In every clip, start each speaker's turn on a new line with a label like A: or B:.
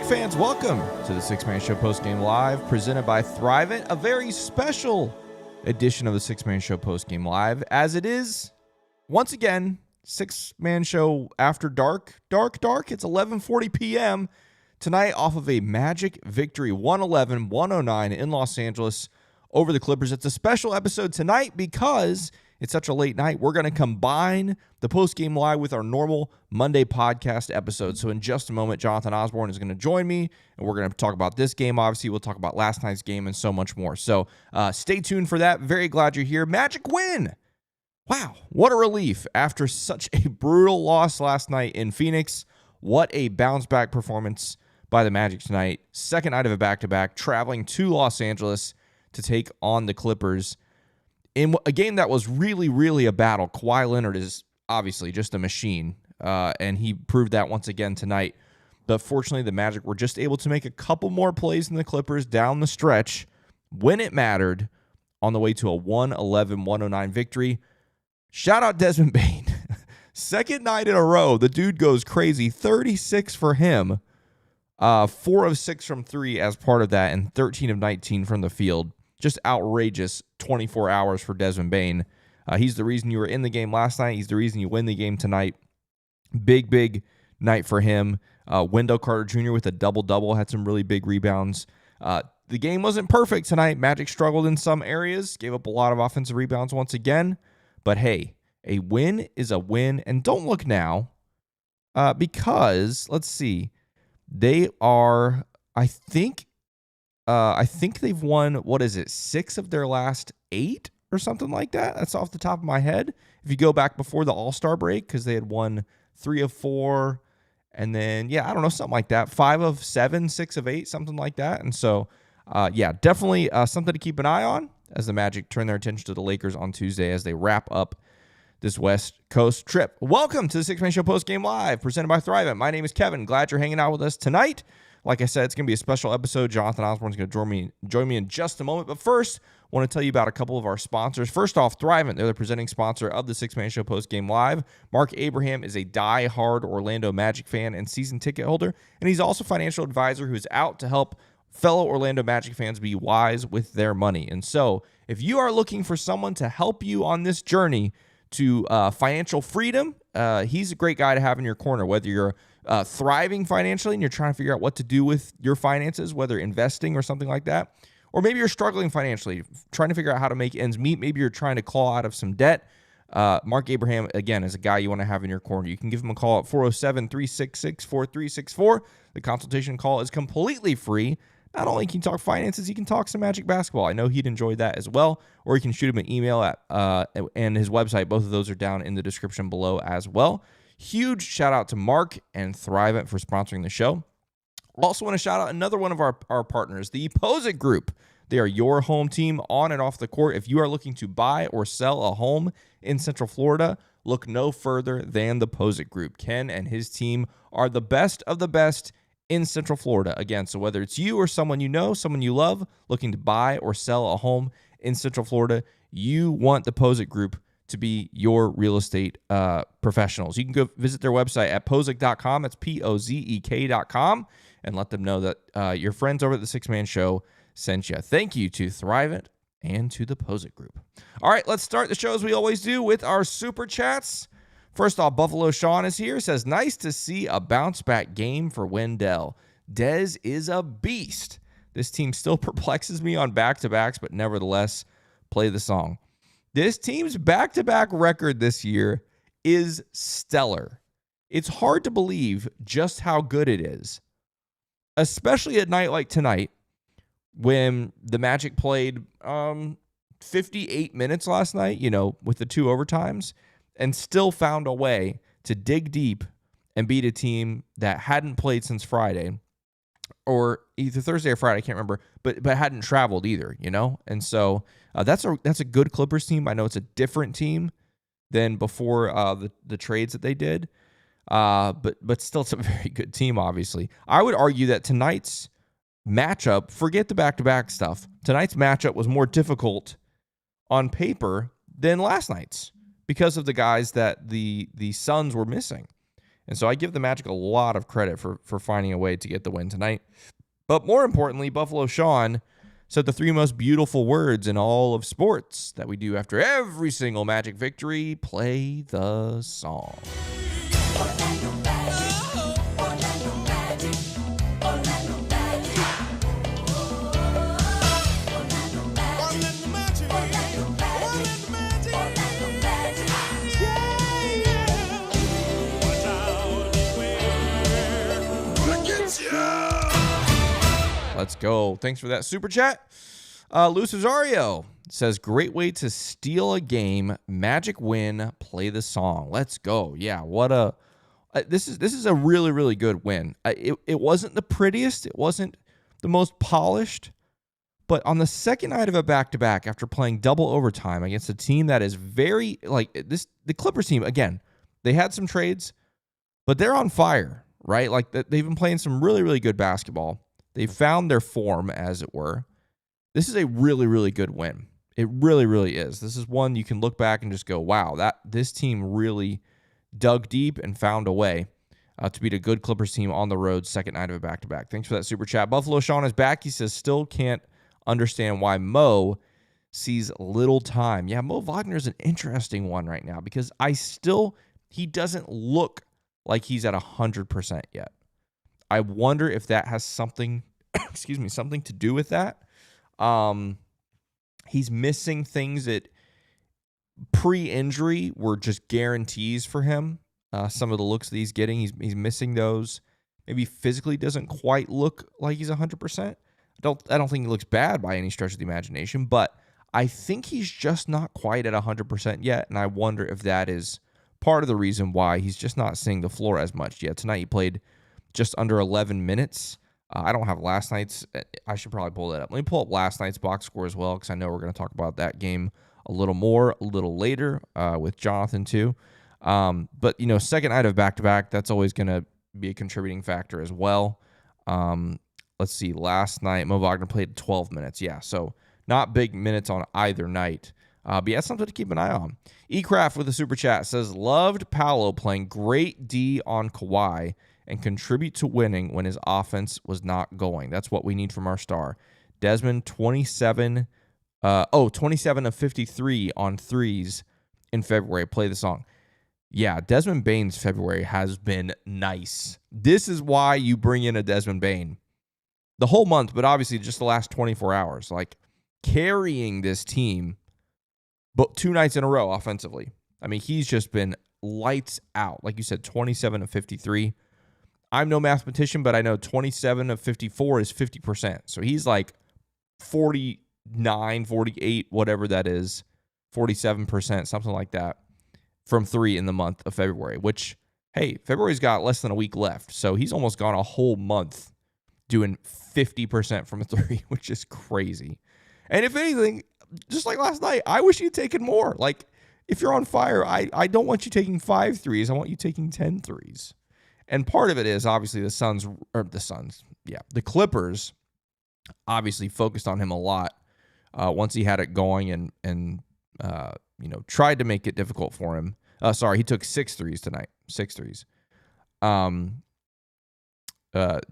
A: fans, welcome to the Six-Man Show Postgame Live, presented by Thrivent, a very special edition of the Six-Man Show Postgame Live, as it is, once again, Six-Man Show after dark. It's 11:40 p.m. tonight off of a Magic victory, 111-109 in Los Angeles over the Clippers. It's a special episode tonight because it's such a late night. We're going to combine the post-game live with our normal Monday podcast episode. So in just a moment, Jonathan Osborne is going to join me, and we're going to talk about this game. Obviously, we'll talk about last night's game and so much more. So stay tuned for that. Very glad you're here. Magic win. Wow, what a relief after such a brutal loss last night in Phoenix. What a bounce-back performance by the Magic tonight. Second night of a back-to-back, traveling to Los Angeles to take on the Clippers. In a game that was really a battle. Kawhi Leonard is obviously just a machine, and he proved that once again tonight. But fortunately, the Magic were just able to make a couple more plays than the Clippers down the stretch when it mattered on the way to a 111-109 victory. Shout out Desmond Bane. Second night in a row, the dude goes crazy. 36 for him, 4 of 6 from 3 as part of that, and 13 of 19 from the field. Just outrageous 24 hours for Desmond Bane. He's the reason you were in the game last night. He's the reason you win the game tonight. Big night for him. Wendell Carter Jr. with a double-double, had some really big rebounds. The game wasn't perfect tonight. Magic struggled in some areas, gave up a lot of offensive rebounds once again. But hey, a win is a win. And don't look now because, let's see, they are, I think they've won, 6 of their last 8 or something like that. That's off the top of my head. If you go back before the All-Star break, because they had won 3 of 4, and then, something like that. 5 of 7, 6 of 8, something like that. And so, definitely something to keep an eye on as the Magic turn their attention to the Lakers on Tuesday as they wrap up this West Coast trip. Welcome to the Six-Man Show Postgame Live, presented by Thrivent. My name is Kevin. Glad you're hanging out with us tonight. Like I said, it's going to be a special episode. Jonathan Osborne is going to join me in just a moment. But first, I want to tell you about a couple of our sponsors. First off, Thrivent. They're the presenting sponsor of the Six-Man Show Postgame Live. Marc.Abraham is a die-hard Orlando Magic fan and season ticket holder, and he's also a financial advisor who is out to help fellow Orlando Magic fans be wise with their money. And so, if you are looking for someone to help you on this journey to financial freedom, he's a great guy to have in your corner, whether you're thriving financially and you're trying to figure out what to do with your finances, whether investing or something like that, or maybe you're struggling financially, trying to figure out how to make ends meet. Maybe you're trying to claw out of some debt. Marc.Abraham, again, is a guy you want to have in your corner. You can give him a call at 407-366-4364. The consultation call is completely free. Not only can you talk finances, he can talk some Magic basketball. I know he'd enjoy that as well. Or you can shoot him an email at and his website. Both of those are down in the description below as well. Huge shout out to Mark and Thrivent for sponsoring the show. Also want to shout out another one of our partners, the Posit Group. They are your home team on and off the court. If you are looking to buy or sell a home in Central Florida, look no further than the Posit Group. Ken and his team are the best of the best in Central Florida. Again, so whether it's you or someone you know, someone you love, looking to buy or sell a home in Central Florida, you want the Posit Group to be your real estate professionals. You can go visit their website at pozek.com. That's pozek.com, and let them know that your friends over at the Six-Man Show sent you. Thank you to Thrivent and to the Posit Group. All right, let's start the show as we always do with our Super Chats. First off, Buffalo Sean is here. Says, nice to see a bounce-back game for Wendell. Dez is a beast. This team still perplexes me on back-to-backs, but nevertheless, play the song. This team's back-to-back record this year is stellar. It's hard to believe just how good it is, especially at a night like tonight when the Magic played 58 minutes last night, with the 2 overtimes, and still found a way to dig deep and beat a team that hadn't played since Friday, or either Thursday or Friday, I can't remember, but hadn't traveled either, And so that's a good Clippers team. I know it's a different team than before the trades that they did, but still it's a very good team, obviously. I would argue that tonight's matchup, forget the back-to-back stuff, tonight's matchup was more difficult on paper than last night's, because of the guys that the Suns were missing. And so I give the Magic a lot of credit for finding a way to get the win tonight. But more importantly, Buffalo Sean said the 3 most beautiful words in all of sports that we do after every single Magic victory: play the song. Let's go. Thanks for that super chat. Luis Rosario says, great way to steal a game. Magic win. Play the song. Let's go. Yeah, what a... this is a really, really good win. It wasn't the prettiest. It wasn't the most polished. But on the second night of a back-to-back, after playing double overtime against a team that is very... the Clippers team, again, they had some trades, but they're on fire, right? Like, they've been playing some really, really good basketball. They found their form, as it were. This is a really, really good win. It really, really is. This is one you can look back and just go, wow, this team really dug deep and found a way to beat a good Clippers team on the road, second night of a back-to-back. Thanks for that super chat. Buffalo Sean is back. He says, still can't understand why Mo sees little time. Yeah, Mo Wagner is an interesting one right now because he doesn't look like he's at 100% yet. I wonder if that has something, something to do with that. He's missing things that pre-injury were just guarantees for him. Some of the looks that he's getting, he's missing those. Maybe physically doesn't quite look like he's 100%. I don't think he looks bad by any stretch of the imagination, but I think he's just not quite at 100% yet, and I wonder if that is part of the reason why he's just not seeing the floor as much yet. Tonight he played just under 11 minutes. I don't have last night's. I should probably pull that up. Let me pull up last night's box score as well, because I know we're going to talk about that game a little later with Jonathan too. But, second night of back-to-back, that's always going to be a contributing factor as well. Let's see. Last night, Mo Wagner played 12 minutes. Yeah, so not big minutes on either night. But yeah, something to keep an eye on. eCraft with a super chat says, loved Paolo playing great D on Kawhi and contribute to winning when his offense was not going. That's what we need from our star. Desmond, 27 of 53 on threes in February. Play the song. Yeah, Desmond Bane's February has been nice. This is why you bring in a Desmond Bane. The whole month, but obviously just the last 24 hours. Like, carrying this team, but 2 nights in a row offensively. I mean, he's just been lights out. Like you said, 27 of 53. I'm no mathematician, but I know 27 of 54 is 50%. So he's like 49, 48, whatever that is, 47%, something like that, from 3 in the month of February, which, hey, February's got less than a week left. So he's almost gone a whole month doing 50% from 3, which is crazy. And if anything, just like last night, I wish you'd taken more. Like, if you're on fire, I don't want you taking 5 threes. I want you taking 10 threes. And part of it is obviously the Clippers obviously focused on him a lot once he had it going and tried to make it difficult for him. He took 6 threes tonight. 6 threes.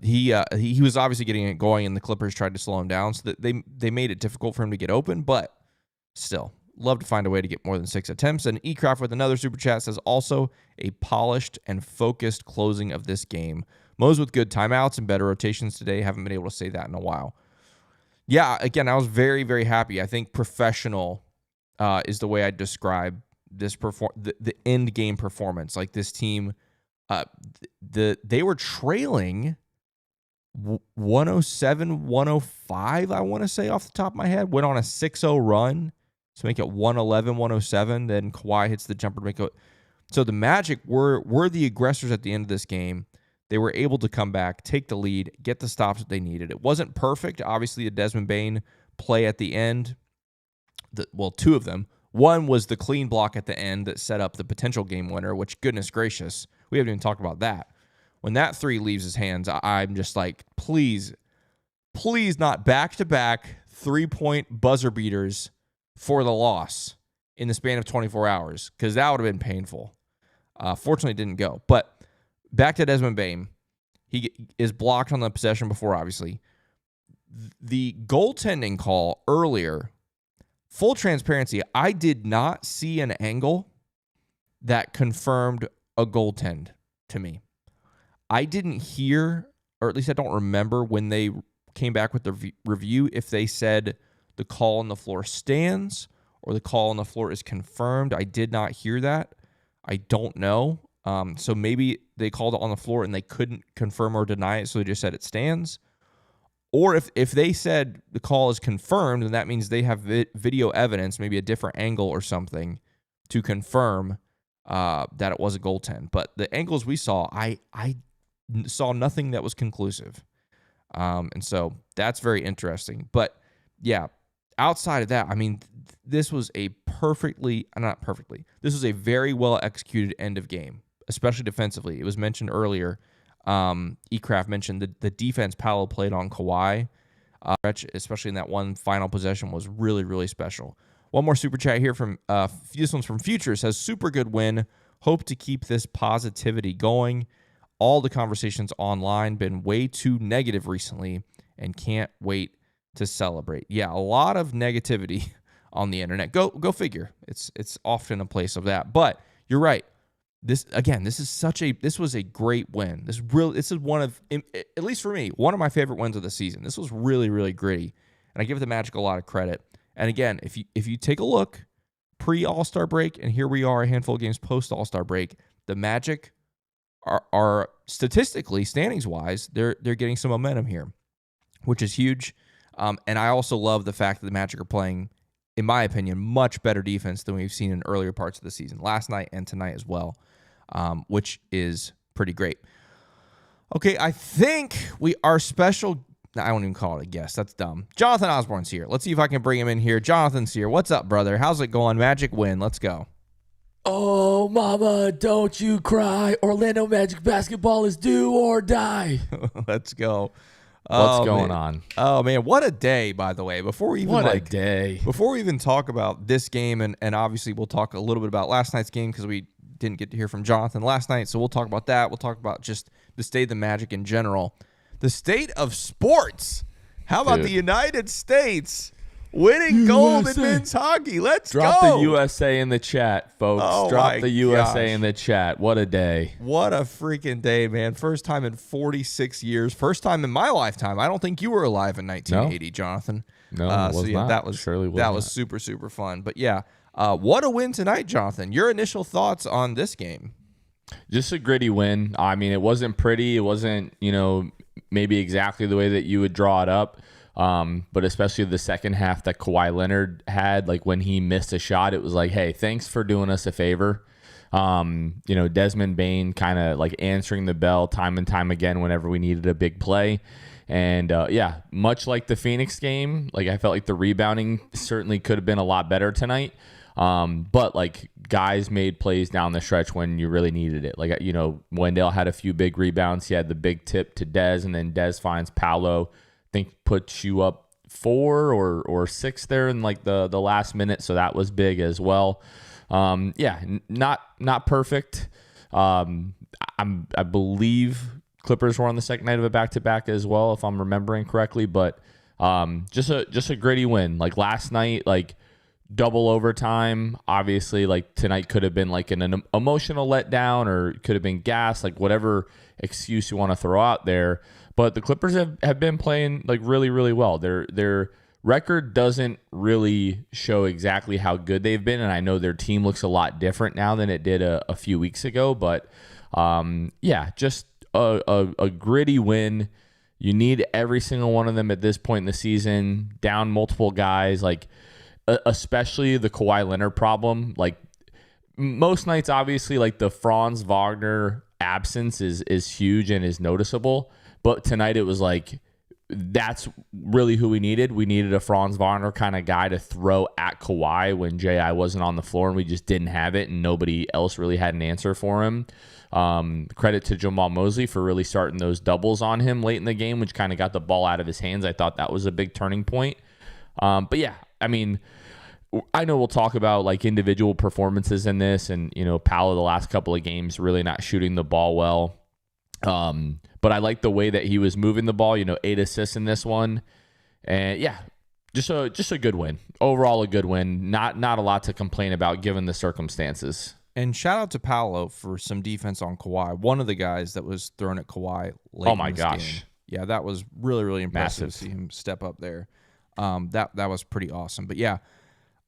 A: He was obviously getting it going, and the Clippers tried to slow him down, so that they made it difficult for him to get open. But still, love to find a way to get more than 6 attempts. And eCraft with another super chat says, also a polished and focused closing of this game. Mo's with good timeouts and better rotations today. Haven't been able to say that in a while. Yeah, again, I was very, very happy. I think professional is the way I describe this the end game performance. Like, this team, they were trailing 107-105, I want to say off the top of my head. Went on a 6-0 run to make it 111-107. Then Kawhi hits the jumper to make it. So the Magic were the aggressors at the end of this game. They were able to come back, take the lead, get the stops that they needed. It wasn't perfect. Obviously, a Desmond Bane play at the end. 2 of them. One was the clean block at the end that set up the potential game winner, which, goodness gracious, we haven't even talked about that. When that 3 leaves his hands, I'm just like, please not back-to-back 3-point buzzer beaters for the loss in the span of 24 hours, because that would have been painful. Fortunately, it didn't go. But back to Desmond Bain. He is blocked on the possession before, obviously. The goaltending call earlier, full transparency, I did not see an angle that confirmed a goaltend to me. I didn't hear, or at least I don't remember when they came back with the review, if they said the call on the floor stands or the call on the floor is confirmed. I did not hear that. I don't know. So maybe they called it on the floor and they couldn't confirm or deny it, so they just said it stands. Or if they said the call is confirmed, then that means they have video evidence, maybe a different angle or something, to confirm that it was a goaltend. But the angles we saw, I saw nothing that was conclusive. And so that's very interesting. But yeah, outside of that, I mean, this was a this was a very well executed end of game, especially defensively. It was mentioned earlier. Ecraft mentioned the defense Paolo played on Kawhi, especially in that one final possession, was really, really special. One more super chat here from this one's from Future. It says, super good win. Hope to keep this positivity going. All the conversations online been way too negative recently and can't wait to celebrate. Yeah, a lot of negativity on the internet. Go figure. It's often a place of that. But you're right. This was a great win. This is one of, at least for me, one of my favorite wins of the season. This was really, really gritty, and I give the Magic a lot of credit. And again, if you take a look pre-All-Star break, and here we are a handful of games post-All-Star break, the Magic are statistically, standings-wise, they're getting some momentum here, which is huge. And I also love the fact that the Magic are playing, in my opinion, much better defense than we've seen in earlier parts of the season, last night and tonight as well, which is pretty great. Okay, I think our special, I won't even call it a guest. That's dumb. Jonathan Osborne's here. Let's see if I can bring him in here. Jonathan's here. What's up, brother? How's it going? Magic win. Let's go.
B: Oh, mama, don't you cry. Orlando Magic basketball is do or die.
A: Let's go.
B: What's going on?
A: Oh, man, what a day, by the way. Before we even talk about this game, and obviously we'll talk a little bit about last night's game because we didn't get to hear from Jonathan last night, so we'll talk about that. We'll talk about just the state of the Magic in general. The state of sports. How about the United States winning gold in men's hockey? Let's
B: Drop
A: go.
B: the USA in the chat, folks.
A: Oh,
B: Drop the USA in the chat. What a day.
A: What a freaking day, man. First time in 46 years. First time in my lifetime. I don't think you were alive in 1980, Jonathan.
B: No, was not.
A: That was super, super fun. But yeah, what a win tonight, Jonathan. Your initial thoughts on this game?
B: Just a gritty win. I mean, it wasn't pretty. It wasn't, maybe exactly the way that you would draw it up. But especially the second half that Kawhi Leonard had, like when he missed a shot, it was like, hey, thanks for doing us a favor. Desmond Bain kind of like answering the bell time and time again whenever we needed a big play. And much like the Phoenix game, like I felt like the rebounding certainly could have been a lot better tonight. But like guys made plays down the stretch when you really needed it. Like, Wendell had a few big rebounds. He had the big tip to Dez, and then Dez finds Paolo, I think puts you up 4 or 6 there in like the last minute. So that was big as well. Not perfect. I believe Clippers were on the second night of a back-to-back as well, if I'm remembering correctly, but just a gritty win. Like last night, like double overtime, obviously, like tonight could have been like an emotional letdown, or could have been gas, like whatever excuse you want to throw out there. But the Clippers have been playing like really, really well. Their record doesn't really show exactly how good they've been, and I know their team looks a lot different now than it did a few weeks ago. But just a gritty win. You need every single one of them at this point in the season. Down multiple guys, like especially the Kawhi Leonard problem. Like most nights, obviously, like the Franz Wagner absence is huge and is noticeable. But tonight it was like, that's really who we needed. We needed a Franz Wagner kind of guy to throw at Kawhi when J.I. wasn't on the floor, and we just didn't have it, and nobody else really had an answer for him. Credit to Jamal Mosley for really starting those doubles on him late in the game, which kind of got the ball out of his hands. I thought that was a big turning point. But yeah, I mean, I know we'll talk about like individual performances in this, and Paolo the last couple of games really not shooting the ball well. But I like the way that he was moving the ball. 8 assists in this one, and yeah, just a good win overall. A good win. Not a lot to complain about given the circumstances.
A: And shout out to Paolo for some defense on Kawhi. One of the guys that was thrown at Kawhi late. Oh my gosh! Game. Yeah, that was really, really impressive to see him step up there. That was pretty awesome. But yeah,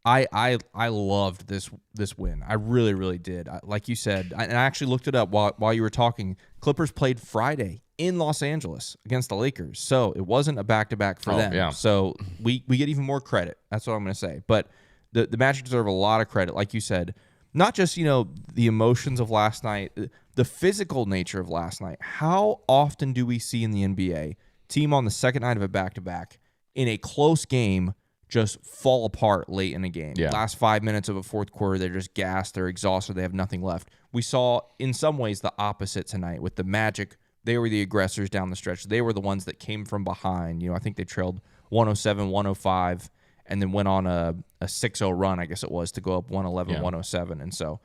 A: I loved this win. I really, really did. Like you said, and I actually looked it up while you were talking. Clippers played Friday in Los Angeles against the Lakers, so it wasn't a back-to-back for them. Yeah. So we get even more credit. That's what I'm going to say. But the Magic deserve a lot of credit, like you said. Not just, the emotions of last night, the physical nature of last night. How often do we see in the NBA team on the second night of a back-to-back in a close game just fall apart late in a game? Yeah. Last 5 minutes of a fourth quarter, they're just gassed, they're exhausted, they have nothing left. We saw, in some ways, the opposite tonight with the Magic. They were the aggressors down the stretch. They were the ones that came from behind. I think they trailed 107, 105. And then went on a 6-0 run, I guess it was, to go up 111, 107. And so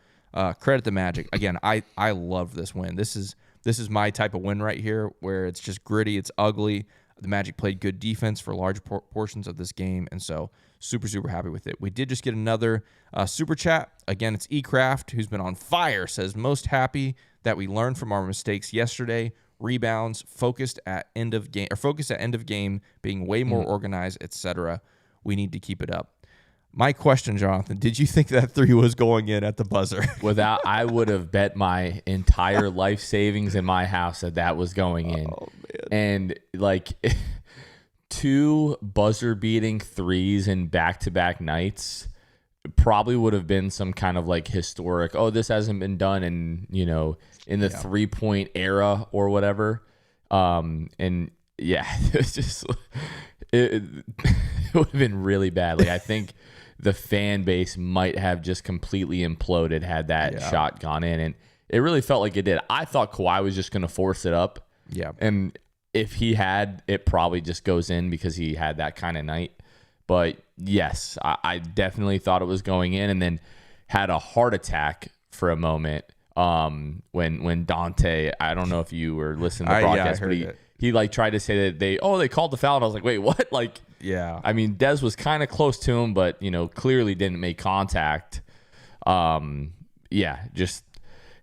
A: credit the Magic. Again, I love this win. This is my type of win right here, where it's just gritty, it's ugly. The Magic played good defense for large portions of this game, and so super, super happy with it. We did just get another super chat. Again, it's eCraft, who's been on fire, says, most happy that we learned from our mistakes yesterday. Rebounds, focused at end of game, being way more organized, etc. We need to keep it up. My question, Jonathan, did you think that three was going in at the buzzer?
B: I would have bet my entire life savings in my house that was going in. Oh, man. And 2 buzzer-beating threes in back-to-back nights probably would have been some kind of historic, this hasn't been done in the 3-point era or whatever. And yeah, it was just... It would have been really bad. I think the fan base might have just completely imploded had that shot gone in. And it really felt like it did. I thought Kawhi was just going to force it up. Yeah. And if he had, it probably just goes in because he had that kind of night. But yes, I definitely thought it was going in, and then had a heart attack for a moment when Dante, I don't know if you were listening to the broadcast, but he tried to say that they called the foul, and I was like, wait, what? Yeah. I mean, Dez was kind of close to him, but clearly didn't make contact. Just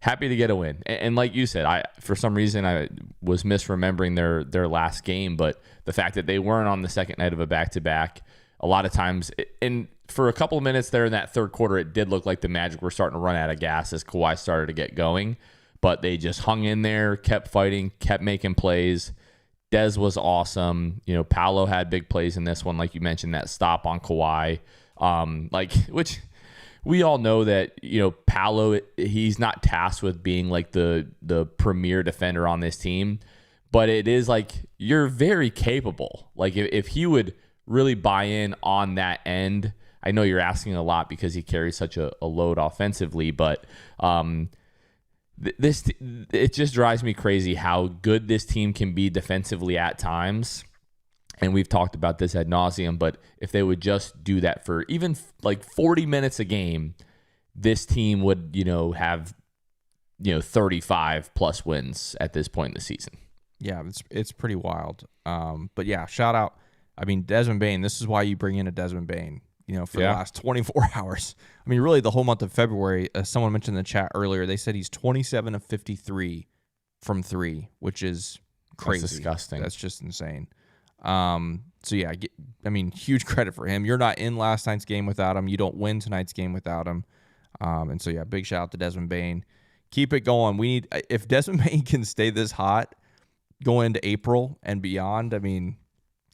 B: happy to get a win. And like you said, for some reason I was misremembering their last game, but the fact that they weren't on the second night of a back-to-back, a lot of times, and for a couple of minutes there in that third quarter, it did look like the Magic were starting to run out of gas as Kawhi started to get going, but they just hung in there, kept fighting, kept making plays. Dez was awesome. Paolo had big plays in this one, like you mentioned, that stop on Kawhi, which we all know that Paolo, he's not tasked with being the premier defender on this team, but it is you're very capable. If he would really buy in on that end, I know you're asking a lot because he carries such a load offensively, but it just drives me crazy how good this team can be defensively at times. And we've talked about this ad nauseum, but if they would just do that for even 40 minutes a game, this team would, have, 35 plus wins at this point in the season.
A: Yeah, it's pretty wild. But yeah, shout out. I mean, Desmond Bane, this is why you bring in a Desmond Bane, for the last 24 hours. I mean, really the whole month of February, someone mentioned in the chat earlier, they said he's 27 of 53 from 3, which is crazy.
B: That's disgusting.
A: That's just insane. So yeah, huge credit for him. You're not in last night's game without him. You don't win tonight's game without him. And so yeah, big shout out to Desmond Bane. Keep it going. If Desmond Bane can stay this hot going into April and beyond,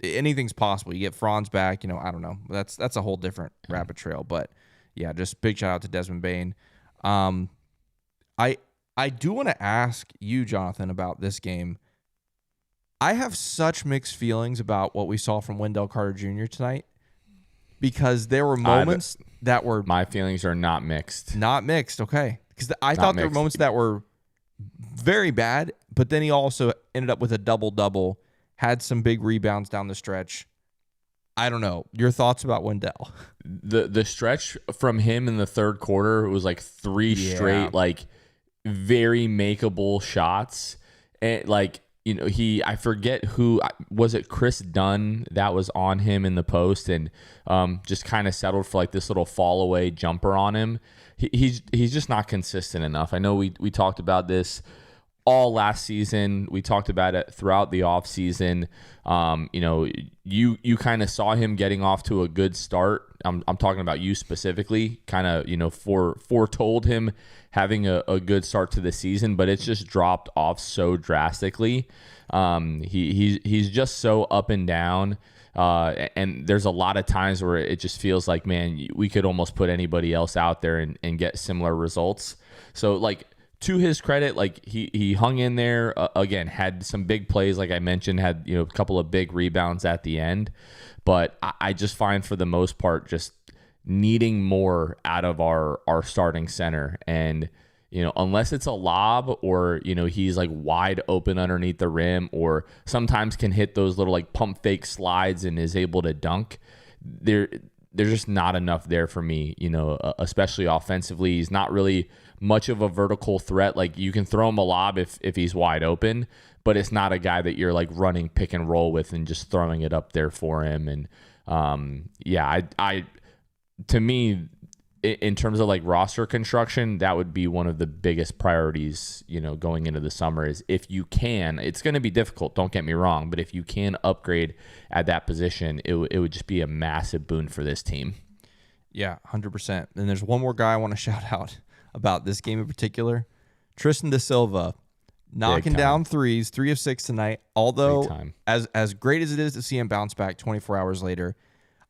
A: anything's possible. You get Franz back, I don't know. That's a whole different rabbit trail. But yeah, just big shout out to Desmond Bane. I do want to ask you, Jonathan, about this game. I have such mixed feelings about what we saw from Wendell Carter Jr. tonight, because there were moments that were...
B: My feelings are not mixed.
A: Not mixed, okay. Because I thought there were moments that were very bad, but then he also ended up with a double-double, had some big rebounds down the stretch. I don't know. Your thoughts about Wendell?
B: The stretch from him in the third quarter was 3 straight, very makeable shots. And like, I forget who was it. Chris Dunn that was on him in the post, and just kind of settled for like this little fall away jumper on him. He's just not consistent enough. I know we talked about this all last season. We talked about it throughout the off season. You kind of saw him getting off to a good start. I'm talking about you specifically, kind of, foretold him having a good start to the season, but it's just dropped off so drastically. He's just so up and down. And there's a lot of times where it just feels like, man, we could almost put anybody else out there and get similar results. So like, to his credit, like he hung in there, again, had some big plays, like I mentioned, had, a couple of big rebounds at the end, but I just find for the most part, just needing more out of our starting center. And, unless it's a lob or, he's like wide open underneath the rim, or sometimes can hit those little like pump fake slides and is able to dunk, there's just not enough there for me, especially offensively. He's not really much of a vertical threat. Like, you can throw him a lob if he's wide open, but it's not a guy that you're like running pick and roll with and just throwing it up there for him. And to me, in terms of like roster construction, that would be one of the biggest priorities, going into the summer, is if you can, it's going to be difficult, don't get me wrong, but if you can upgrade at that position, it would just be a massive boon for this team.
A: Yeah, 100%. And there's one more guy I want to shout out about this game in particular. Tristan Da Silva knocking down threes, 3 of 6 tonight. Although, as great as it is to see him bounce back 24 hours later,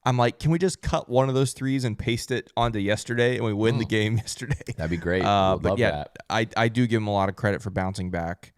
A: I'm like, can we just cut one of those threes and paste it onto yesterday and we win the game yesterday?
B: That'd be great.
A: But yeah, I do give him a lot of credit for bouncing back,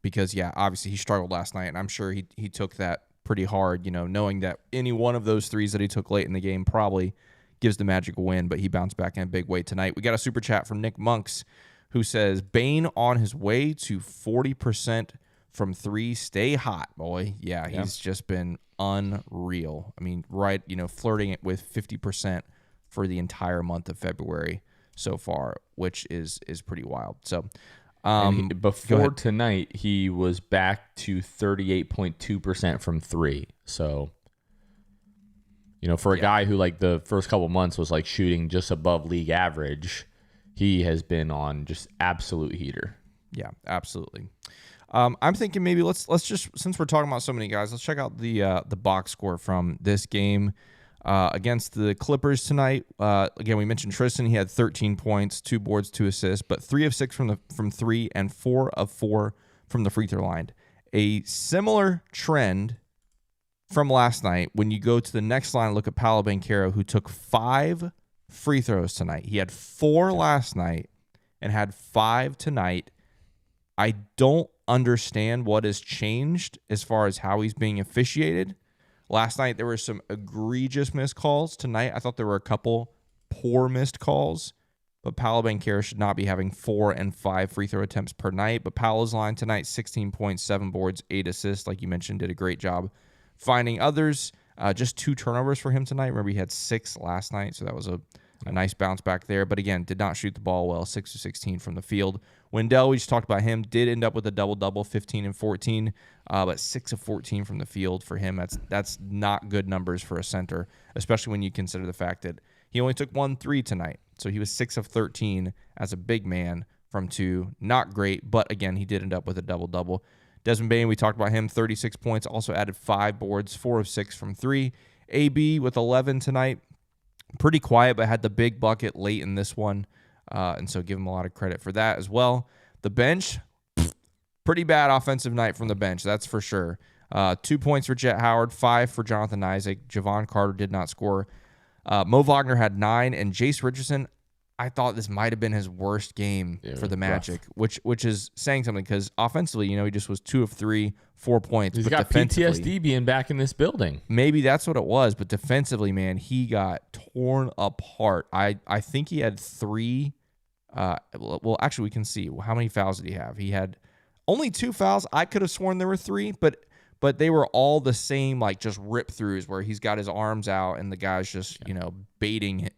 A: because, yeah, obviously he struggled last night, and I'm sure he took that pretty hard, knowing that any one of those threes that he took late in the game probably gives the Magic a win, but he bounced back in a big way tonight. We got a super chat from Nick Monks, who says, Bane on his way to 40% from 3. Stay hot, boy. Yeah, he's just been unreal. I mean, right, flirting it with 50% for the entire month of February so far, which is pretty wild. So
B: before tonight, he was back to 38.2% from 3. So, for a guy who like the first couple months was like shooting just above league average, he has been on just absolute heater.
A: Yeah, absolutely. I'm thinking maybe let's just, since we're talking about so many guys, let's check out the box score from this game against the Clippers tonight. Again, we mentioned Tristan. He had 13 points, 2 boards, 2 assists, but 3 of 6 from 3 and 4 of 4 from the free throw line. A similar trend from last night. When you go to the next line, look at Paolo Banchero, who took 5 free throws tonight. He had 4 last night and had 5 tonight. I don't understand what has changed as far as how he's being officiated. Last night, there were some egregious missed calls. Tonight, I thought there were a couple poor missed calls, but Paolo Banchero should not be having 4 and 5 free throw attempts per night. But Paolo's line tonight, 16 points, 7 boards, 8 assists. Like you mentioned, did a great job finding others. Just 2 turnovers for him tonight. Remember, he had 6 last night, so that was a nice bounce back there. But again, did not shoot the ball well, 6 of 16 from the field. Wendell, we just talked about him, did end up with a double-double, 15 and 14, but 6 of 14 from the field for him. That's not good numbers for a center, especially when you consider the fact that he only took 1 3 tonight. So he was 6 of 13 as a big man from 2. Not great, but again, he did end up with a double-double. Desmond Bane, we talked about him, 36 points, also added 5 boards, 4 of 6 from 3. AB with 11 tonight. Pretty quiet, but had the big bucket late in this one. And so give him a lot of credit for that as well. The bench, pretty bad offensive night from the bench, that's for sure. 2 points for Jet Howard, 5 for Jonathan Isaac. Javon Carter did not score. Mo Wagner had 9, and Jace Richardson, I thought this might have been his worst game for the Magic, which is saying something, because offensively, he just was 2 of 3, 4 points.
B: He's got PTSD being back in this building.
A: Maybe that's what it was, but defensively, man, he got torn apart. I think he had 3. Well, actually, we can see how many fouls did he have. He had only 2 fouls. I could have sworn there were 3, but they were all the same, like just rip throughs where he's got his arms out and the guy's just baiting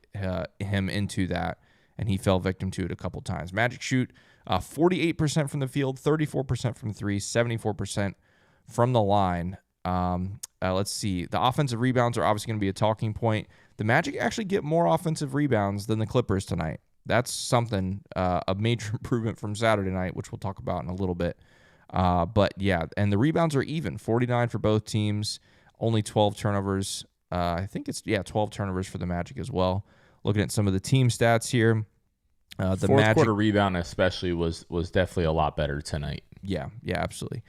A: him into that. and he fell victim to it a couple times. Magic shoot 48% from the field, 34% from three, 74% from the line. Let's see. The offensive rebounds are obviously going to be a talking point. The Magic actually get more offensive rebounds than the Clippers tonight. That's something, a major improvement from Saturday night, which we'll talk about in a little bit. But yeah, and the rebounds are even, 49 for both teams, only 12 turnovers. I think it's 12 turnovers for the Magic as well. Looking at some of the team stats here, the
B: fourth quarter rebound especially was definitely a lot better tonight.
A: Yeah, absolutely.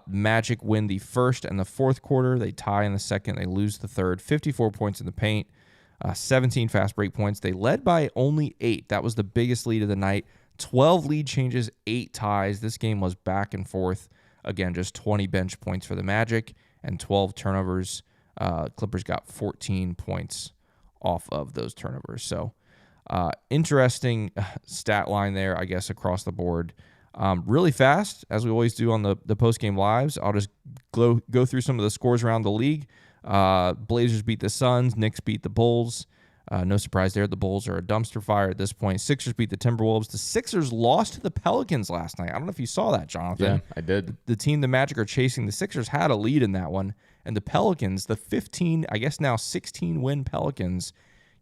A: Magic win the first and the fourth quarter. They tie in the second. They lose the third. 54 points in the paint, 17 fast break points. They led by only 8. That was the biggest lead of the night. 12 lead changes, 8 ties. This game was back and forth. Again, just 20 bench points for the Magic and 12 turnovers. Clippers got 14 points off of those turnovers. So interesting stat line there, I guess, across the board. Really fast, as we always do on the post-game lives. I'll just go through some of the scores around the league. Blazers beat the Suns. Knicks beat the Bulls. No surprise there. The Bulls are a dumpster fire at this point. Sixers beat the Timberwolves. The Sixers lost to the Pelicans last night. I don't know if you saw that, Jonathan.
B: Yeah, I did.
A: The team the Magic are chasing, the Sixers had a lead in that one. And the Pelicans, the 15, I guess now 16-win Pelicans,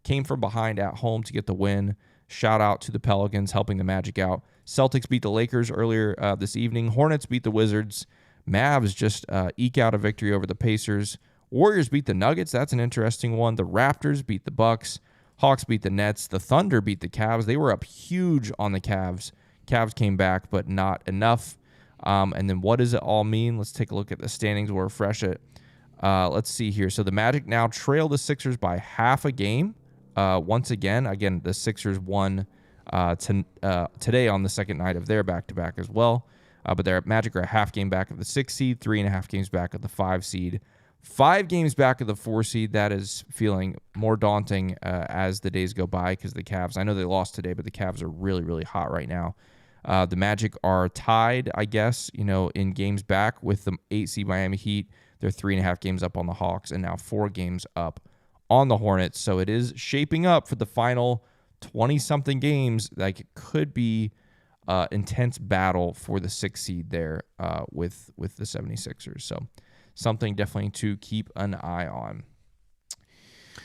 A: came from behind at home to get the win. Shout out to the Pelicans helping the Magic out. Celtics beat the Lakers earlier this evening. Hornets beat the Wizards. Mavs just eke out a victory over the Pacers. Warriors beat the Nuggets. That's an interesting one. The Raptors beat the Bucks. Hawks beat the Nets. The Thunder beat the Cavs. They were up huge on the Cavs. Cavs came back, but not enough. And then what does it all mean? Let's take a look at the standings. We'll refresh it. Let's see here. So the Magic now trail the Sixers by half a game. Once again, the Sixers won today on the second night of their back-to-back as well. But their Magic are a half game back of the 6 seed, 3.5 games back of the 5 seed, 5 games back of the 4 seed. That is feeling more daunting as the days go by because the Cavs, I know they lost today, but the Cavs are really, really hot right now. The Magic are tied, I guess, in games back with the 8 seed Miami Heat. They're 3.5 games up on the Hawks and now 4 games up on the Hornets. So it is shaping up for the final 20-something games. Like, it could be intense battle for the 6 seed there with the 76ers. So something definitely to keep an eye on.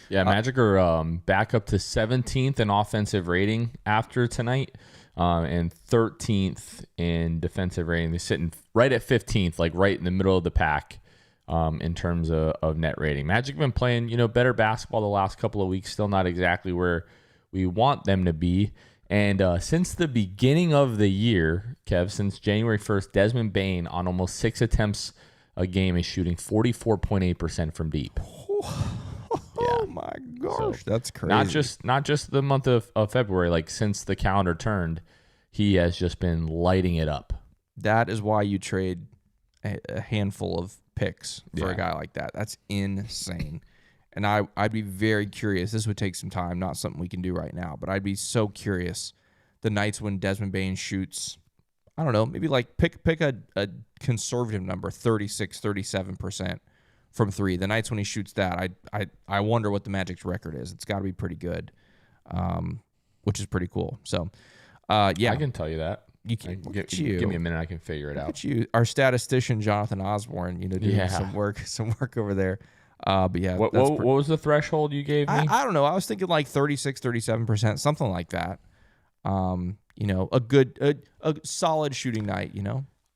B: Yeah, Magic are back up to 17th in offensive rating after tonight and 13th in defensive rating. They're sitting right at 15th, like right in the middle of the pack in terms of net rating. Magic have been playing, better basketball the last couple of weeks. Still not exactly where we want them to be. And since the beginning of the year, Kev, since January 1st, Desmond Bane on almost 6 attempts a game is shooting 44.8% from deep.
A: Oh my gosh, that's crazy.
B: Not just the month of February, like since the calendar turned, he has just been lighting it up.
A: That is why you trade a handful of picks for a guy like that. That's insane. And I'd be very curious. This would take some time, not something we can do right now, but I'd be so curious the nights when Desmond Bane shoots, I don't know, maybe like pick a conservative number, 36, 37% from 3. The nights when he shoots that, I wonder what the Magic's record is. It's got to be pretty good, which is pretty cool. So, yeah.
B: I can tell you that.
A: You can
B: give me a minute. I can figure it out.
A: At you, our statistician Jonathan Osborne, doing some work over there. But yeah,
B: what was the threshold you gave me?
A: I don't know. I was thinking like 36, 37%, something like that. A solid shooting night.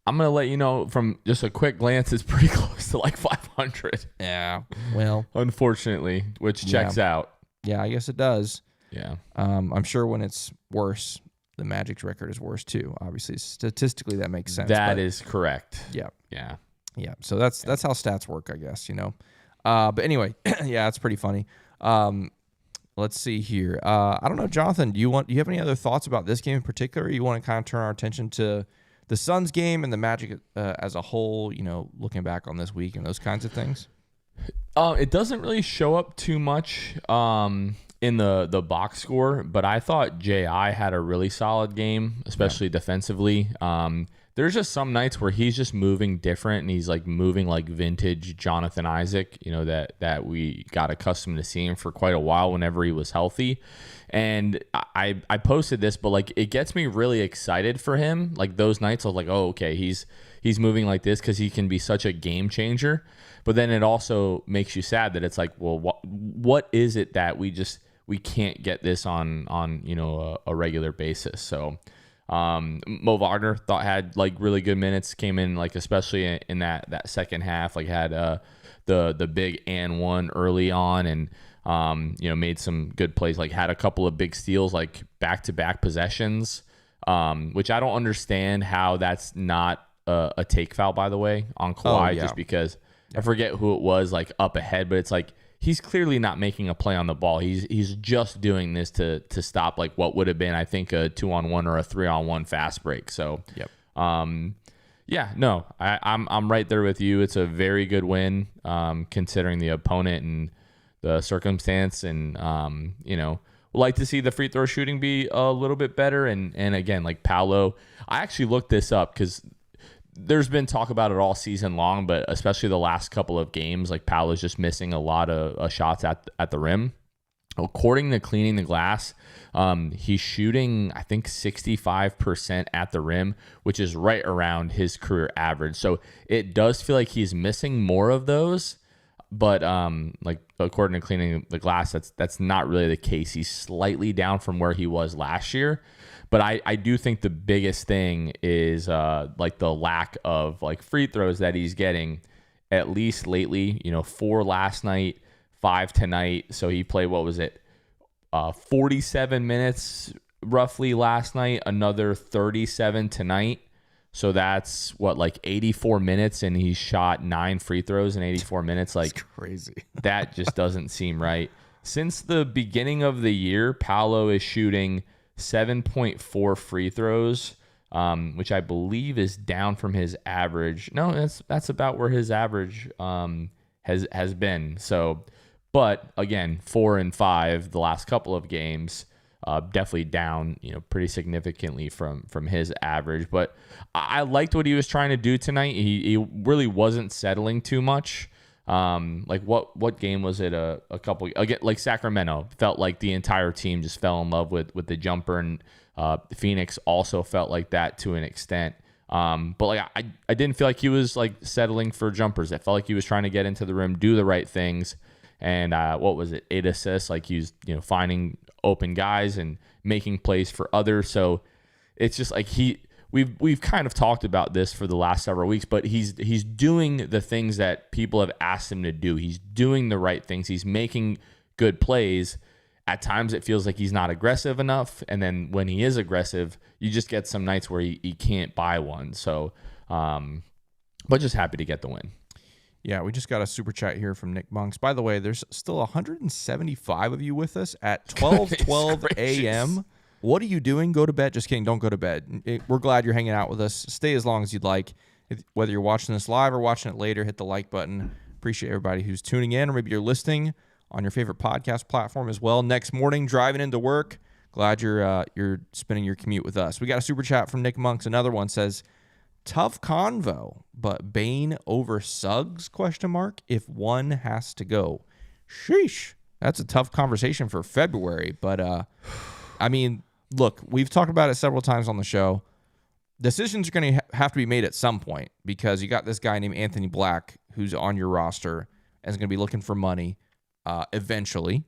B: I'm gonna let you know from just a quick glance, it's pretty close to like 500.
A: Yeah. Well,
B: unfortunately, which checks out.
A: Yeah, I guess it does.
B: Yeah.
A: I'm sure when it's worse, the Magic's record is worse too. Obviously, statistically, that makes sense.
B: That is correct.
A: Yeah.
B: Yeah.
A: Yeah. So that's how stats work, I guess. But anyway, yeah, it's pretty funny. Let's see here. I don't know, Jonathan. Do you have any other thoughts about this game in particular? You want to kind of turn our attention to the Suns game and the Magic as a whole? Looking back on this week and those kinds of things.
B: It doesn't really show up too much in the box score, but I thought J.I. had a really solid game, especially defensively. there's just some nights where he's just moving different, and he's like moving like vintage Jonathan Isaac, that we got accustomed to seeing for quite a while whenever he was healthy. And I posted this, but like it gets me really excited for him. Like those nights, I was like, oh, okay, he's moving like this because he can be such a game changer. But then it also makes you sad that it's like, well, what is it that we can't get this on a regular basis? So Mo Wagner had like really good minutes, came in like especially in that second half, like had the big and one early on, and made some good plays, like had a couple of big steals, like back-to-back possessions, which I don't understand how that's not a take foul, by the way, on Kawhi, just because I forget who it was, like up ahead, but it's like he's clearly not making a play on the ball. He's just doing this to stop like what would have been, I think, a 2-on-1 or a 3-on-1 fast break. So, I'm right there with you. It's a very good win, considering the opponent and the circumstance, and we'd like to see the free throw shooting be a little bit better. And again, like Paolo, I actually looked this up because there's been talk about it all season long, but especially the last couple of games, like Paolo's just missing a lot of shots at the rim. According to Cleaning the Glass, he's shooting, I think, 65% at the rim, which is right around his career average. So it does feel like he's missing more of those. But like according to Cleaning the Glass, that's not really the case. He's slightly down from where he was last year. But I do think the biggest thing is like the lack of like free throws that he's getting, at least lately. 4 last night, 5 tonight. So he played, 47 minutes roughly last night, another 37 tonight. So that's like 84 minutes, and he shot 9 free throws in 84 minutes. Like,
A: that's crazy.
B: That just doesn't seem right. Since the beginning of the year, Paolo is shooting 7.4 free throws, which I believe is down from his average. No, that's about where his average has been. So, but again, 4 and 5 the last couple of games, definitely down, pretty significantly from his average. But I liked what he was trying to do tonight. He really wasn't settling too much. Like what game was it? A couple again, like Sacramento felt like the entire team just fell in love with the jumper, and Phoenix also felt like that to an extent. But like I didn't feel like he was like settling for jumpers. I felt like he was trying to get into the rim, do the right things, and 8 assists? Like he's finding open guys and making plays for others. So it's just like We've kind of talked about this for the last several weeks, but he's doing the things that people have asked him to do. He's doing the right things. He's making good plays. At times it feels like he's not aggressive enough, and then when he is aggressive, you just get some nights where he can't buy one. So, but just happy to get the win.
A: Yeah, we just got a super chat here from Nick Monks. By the way, there's still 175 of you with us at 12:12 a.m. What are you doing? Go to bed. Just kidding. Don't go to bed. We're glad you're hanging out with us. Stay as long as you'd like. Whether you're watching this live or watching it later, hit the like button. Appreciate everybody who's tuning in, or maybe you're listening on your favorite podcast platform as well. Next morning, driving into work. Glad you're spending your commute with us. We got a super chat from Nick Monks. Another one says, tough convo, but Bane over Suggs, ? If one has to go. Sheesh. That's a tough conversation for February. But, I mean, look, we've talked about it several times on the show. Decisions are going to have to be made at some point, because you got this guy named Anthony Black who's on your roster and is going to be looking for money eventually.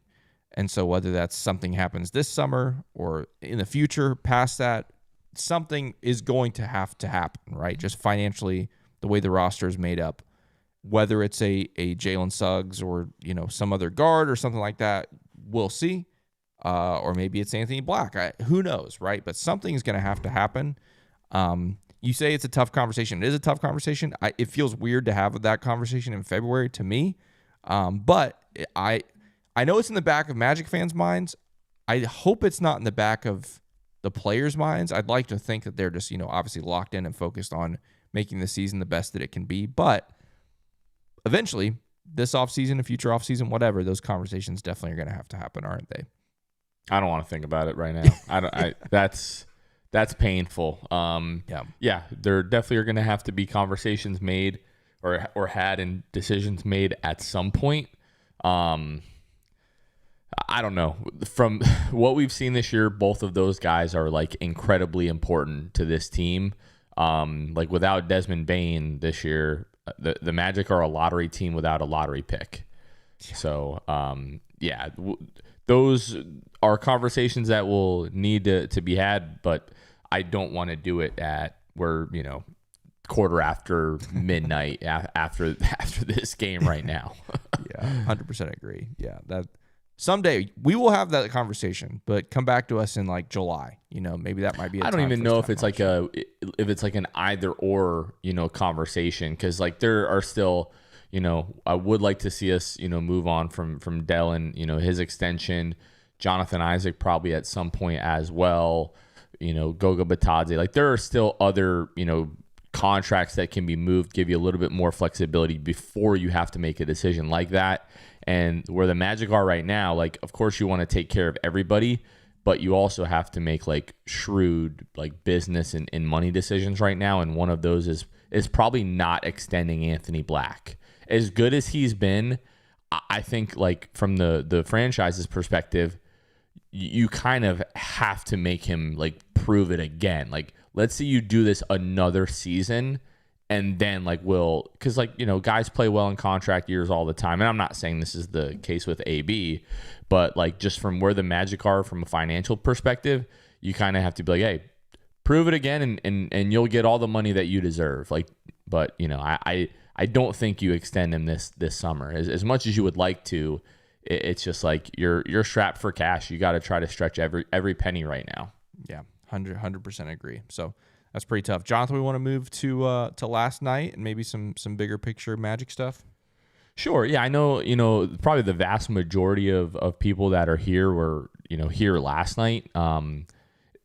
A: And so whether that's something happens this summer or in the future past that, something is going to have to happen, right? Just financially, the way the roster is made up. Whether it's a Jalen Suggs or some other guard or something like that, we'll see. Or maybe it's Anthony Black. Who knows, right? But something's going to have to happen. You say it's a tough conversation. It is a tough conversation. It feels weird to have that conversation in February to me. But I know it's in the back of Magic fans' minds. I hope it's not in the back of the players' minds. I'd like to think that they're just, obviously locked in and focused on making the season the best that it can be. But eventually, this offseason, a future offseason, whatever, those conversations definitely are going to happen, aren't they?
B: I don't want to think about it right now. That's That's painful. Yeah, there definitely are going to have to be conversations made or had and decisions made at some point. I don't know. From what we've seen this year, both of those guys are like incredibly important to this team. Like without Desmond Bane this year, the Magic are a lottery team without a lottery pick. So, those are conversations that will need to be had, but I don't want to do it at where, quarter after midnight after this game right now.
A: Yeah, 100% agree. Yeah, that someday we will have that conversation, but come back to us in like July. Maybe that might be.
B: I don't even know if it's like an either or conversation, because like there are still I would like to see us move on from Dell and his extension, Jonathan Isaac probably at some point as well. Goga Batadze. Like there are still other contracts that can be moved, give you a little bit more flexibility before you have to make a decision like that. And where the Magic are right now, like, of course you want to take care of everybody, but you also have to make like shrewd, like business and money decisions right now. And one of those is probably not extending Anthony Black. As good as he's been, I think like from the franchise's perspective, you kind of have to make him like prove it again. Like, let's see you do this another season. And then because guys play well in contract years all the time. And I'm not saying this is the case with AB, but like just from where the Magic are from a financial perspective, you kind of have to be like, hey, prove it again and you'll get all the money that you deserve. Like, but I don't think you extend him this summer as much as you would like to. It's just like you're strapped for cash. You got to try to stretch every penny right now.
A: Yeah, 100% agree. So that's pretty tough. Jonathan, we want to move to last night and maybe some bigger picture Magic stuff.
B: Sure. Yeah, I know, probably the vast majority of people that are here were, here last night.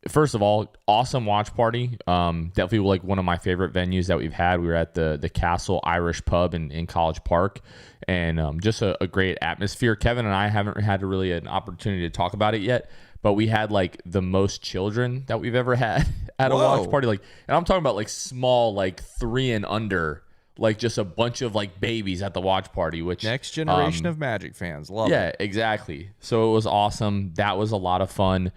B: First of all, awesome watch party. Definitely like one of my favorite venues that we've had. We were at the Castle Irish Pub in College Park, and just a great atmosphere. Kevin and I haven't had really an opportunity to talk about it yet, but we had like the most children that we've ever had at a watch party. Like, and I'm talking about like small, like 3 and under, like just a bunch of like babies at the watch party, which
A: next generation of Magic fans love it.
B: Yeah, exactly. So it was awesome. That was a lot of fun.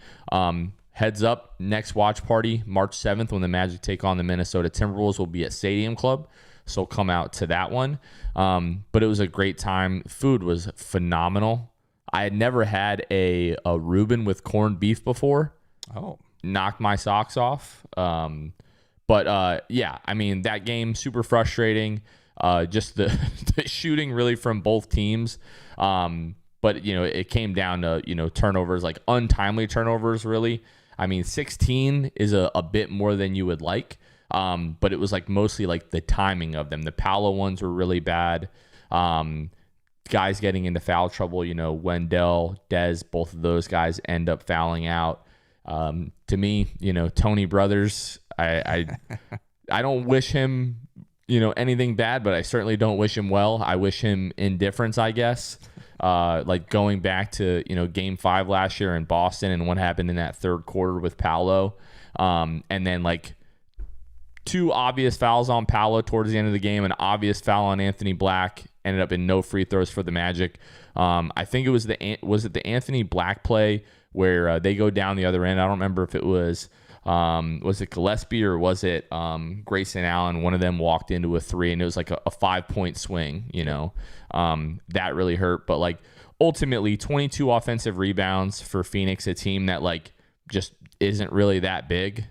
B: Heads up, next watch party, March 7th, when the Magic take on the Minnesota Timberwolves, will be at Stadium Club. So come out to that one. But it was a great time. Food was phenomenal. I had never had a Reuben with corned beef before.
A: Oh.
B: Knocked my socks off. But yeah, I mean, that game, super frustrating. Just the shooting really from both teams. But, it came down to, turnovers, like untimely turnovers, really. I mean, 16 is a bit more than you would like. But it was like mostly like the timing of them. The Paolo ones were really bad. Guys getting into foul trouble, Wendell, Dez, both of those guys end up fouling out. To me, Tony Brothers, I don't wish him, anything bad, but I certainly don't wish him well. I wish him indifference, I guess. Like going back to, game 5 last year in Boston and what happened in that third quarter with Paolo. And then like 2 obvious fouls on Paolo towards the end of the game, an obvious foul on Anthony Black, ended up in no free throws for the Magic. I think it was the Anthony Black play where they go down the other end. I don't remember if it was it Gillespie or was it Grayson Allen? One of them walked into a 3 and it was like a 5-point swing, that really hurt. But like ultimately 22 offensive rebounds for Phoenix, a team that like just isn't really that big.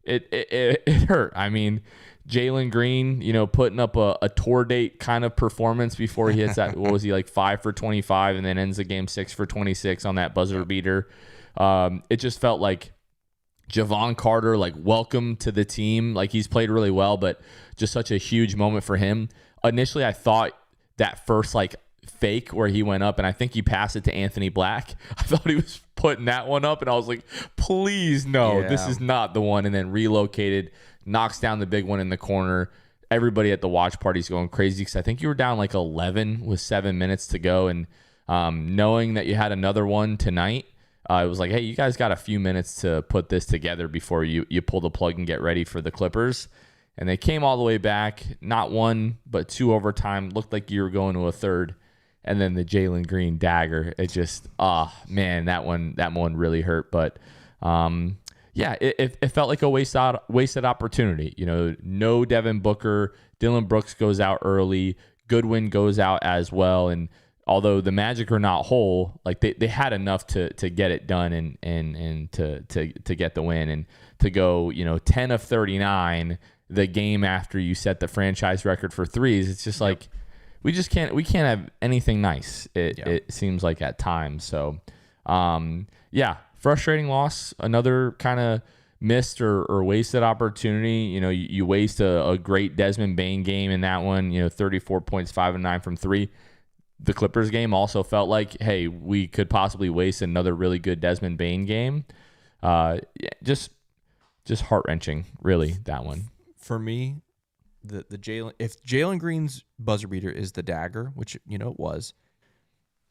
B: It hurt. I mean, Jalen Green, putting up a tour date kind of performance before he hits that, what was he, like 5 for 25 and then ends the game 6 for 26 on that buzzer beater. It just felt like Javon Carter, like, welcome to the team. Like, he's played really well, but just such a huge moment for him. Initially, I thought that first, like, fake where he went up, and I think he passed it to Anthony Black. I thought he was putting that one up, and I was like, please, no, This is not the one. And then relocated, knocks down the big one in the corner. Everybody at the watch party's going crazy because I think you were down like 11 with 7 minutes to go. And knowing that you had another one tonight, it was like, hey, you guys got a few minutes to put this together before you pull the plug and get ready for the Clippers. And they came all the way back, not one, but 2 overtime. Looked like you were going to a third. And then the Jalen Green dagger. It just, man, that one really hurt. But yeah, it felt like a wasted opportunity. You know, no Devin Booker. Dylan Brooks goes out early. Goodwin goes out as well. And although the Magic are not whole, like they had enough to get it done and to get the win and to go, 10 of 39 the game after you set the franchise record for threes. It's just like we can't have anything nice. It seems like at times. So frustrating loss. Another kind of missed or wasted opportunity. You waste a great Desmond Bane game in that one. 34 points, 5 of 9 from 3. The Clippers game also felt like, hey, we could possibly waste another really good Desmond Bane game. Just heart-wrenching, really, that one.
A: For me, the Jalen, if Jalen Green's buzzer beater is the dagger, which it was,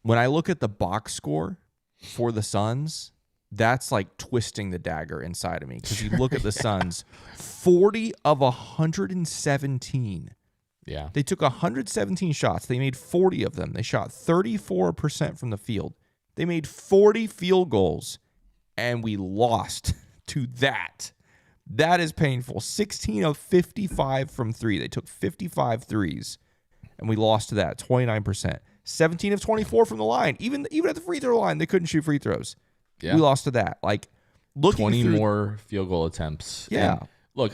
A: when I look at the box score for the Suns, that's like twisting the dagger inside of me, because you look at the Suns, 40 of 117.
B: Yeah.
A: They took 117 shots. They made 40 of them. They shot 34% from the field. They made 40 field goals, and we lost to that. That is painful. 16 of 55 from 3. They took 55 threes, and we lost to that, 29%. 17 of 24 from the line. Even at the free throw line, they couldn't shoot free throws. Yeah. We lost to that. Like, looking
B: 20 more field goal attempts.
A: Yeah.
B: And look,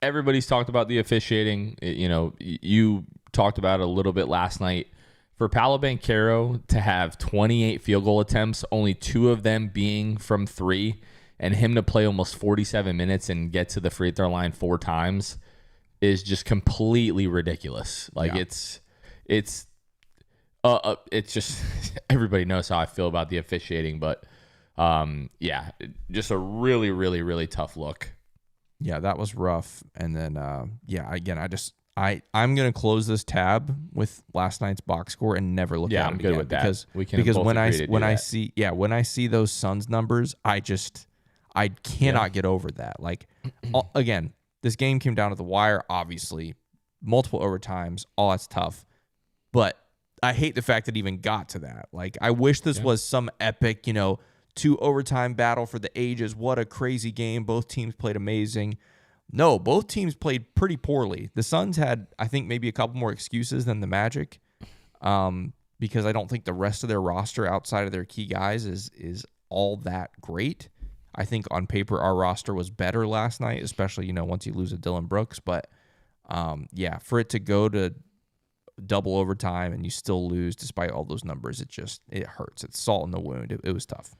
B: everybody's talked about the officiating. You talked about it a little bit last night. For Paolo Banchero to have 28 field goal attempts, only 2 of them being from 3, and him to play almost 47 minutes and get to the free throw line 4 times is just completely ridiculous. Like, it's just everybody knows how I feel about the officiating, but just a really, really, really tough look.
A: Yeah, that was rough. And then, again, I'm going to close this tab with last night's box score and never look at it again.
B: I'm good with that.
A: Because when I see those Suns numbers, I cannot get over that. Like, again, this game came down to the wire, obviously, multiple overtimes, all that's tough. But I hate the fact that it even got to that. Like, I wish this was some epic, 2 overtime battle for the ages. What a crazy game. Both teams played amazing. No, both teams played pretty poorly. The Suns had, I think, maybe a couple more excuses than the Magic, because I don't think the rest of their roster outside of their key guys is all that great. I think on paper our roster was better last night, especially, once you lose a Dylan Brooks. But, for it to go to double overtime and you still lose despite all those numbers, it hurts. It's salt in the wound. It was tough.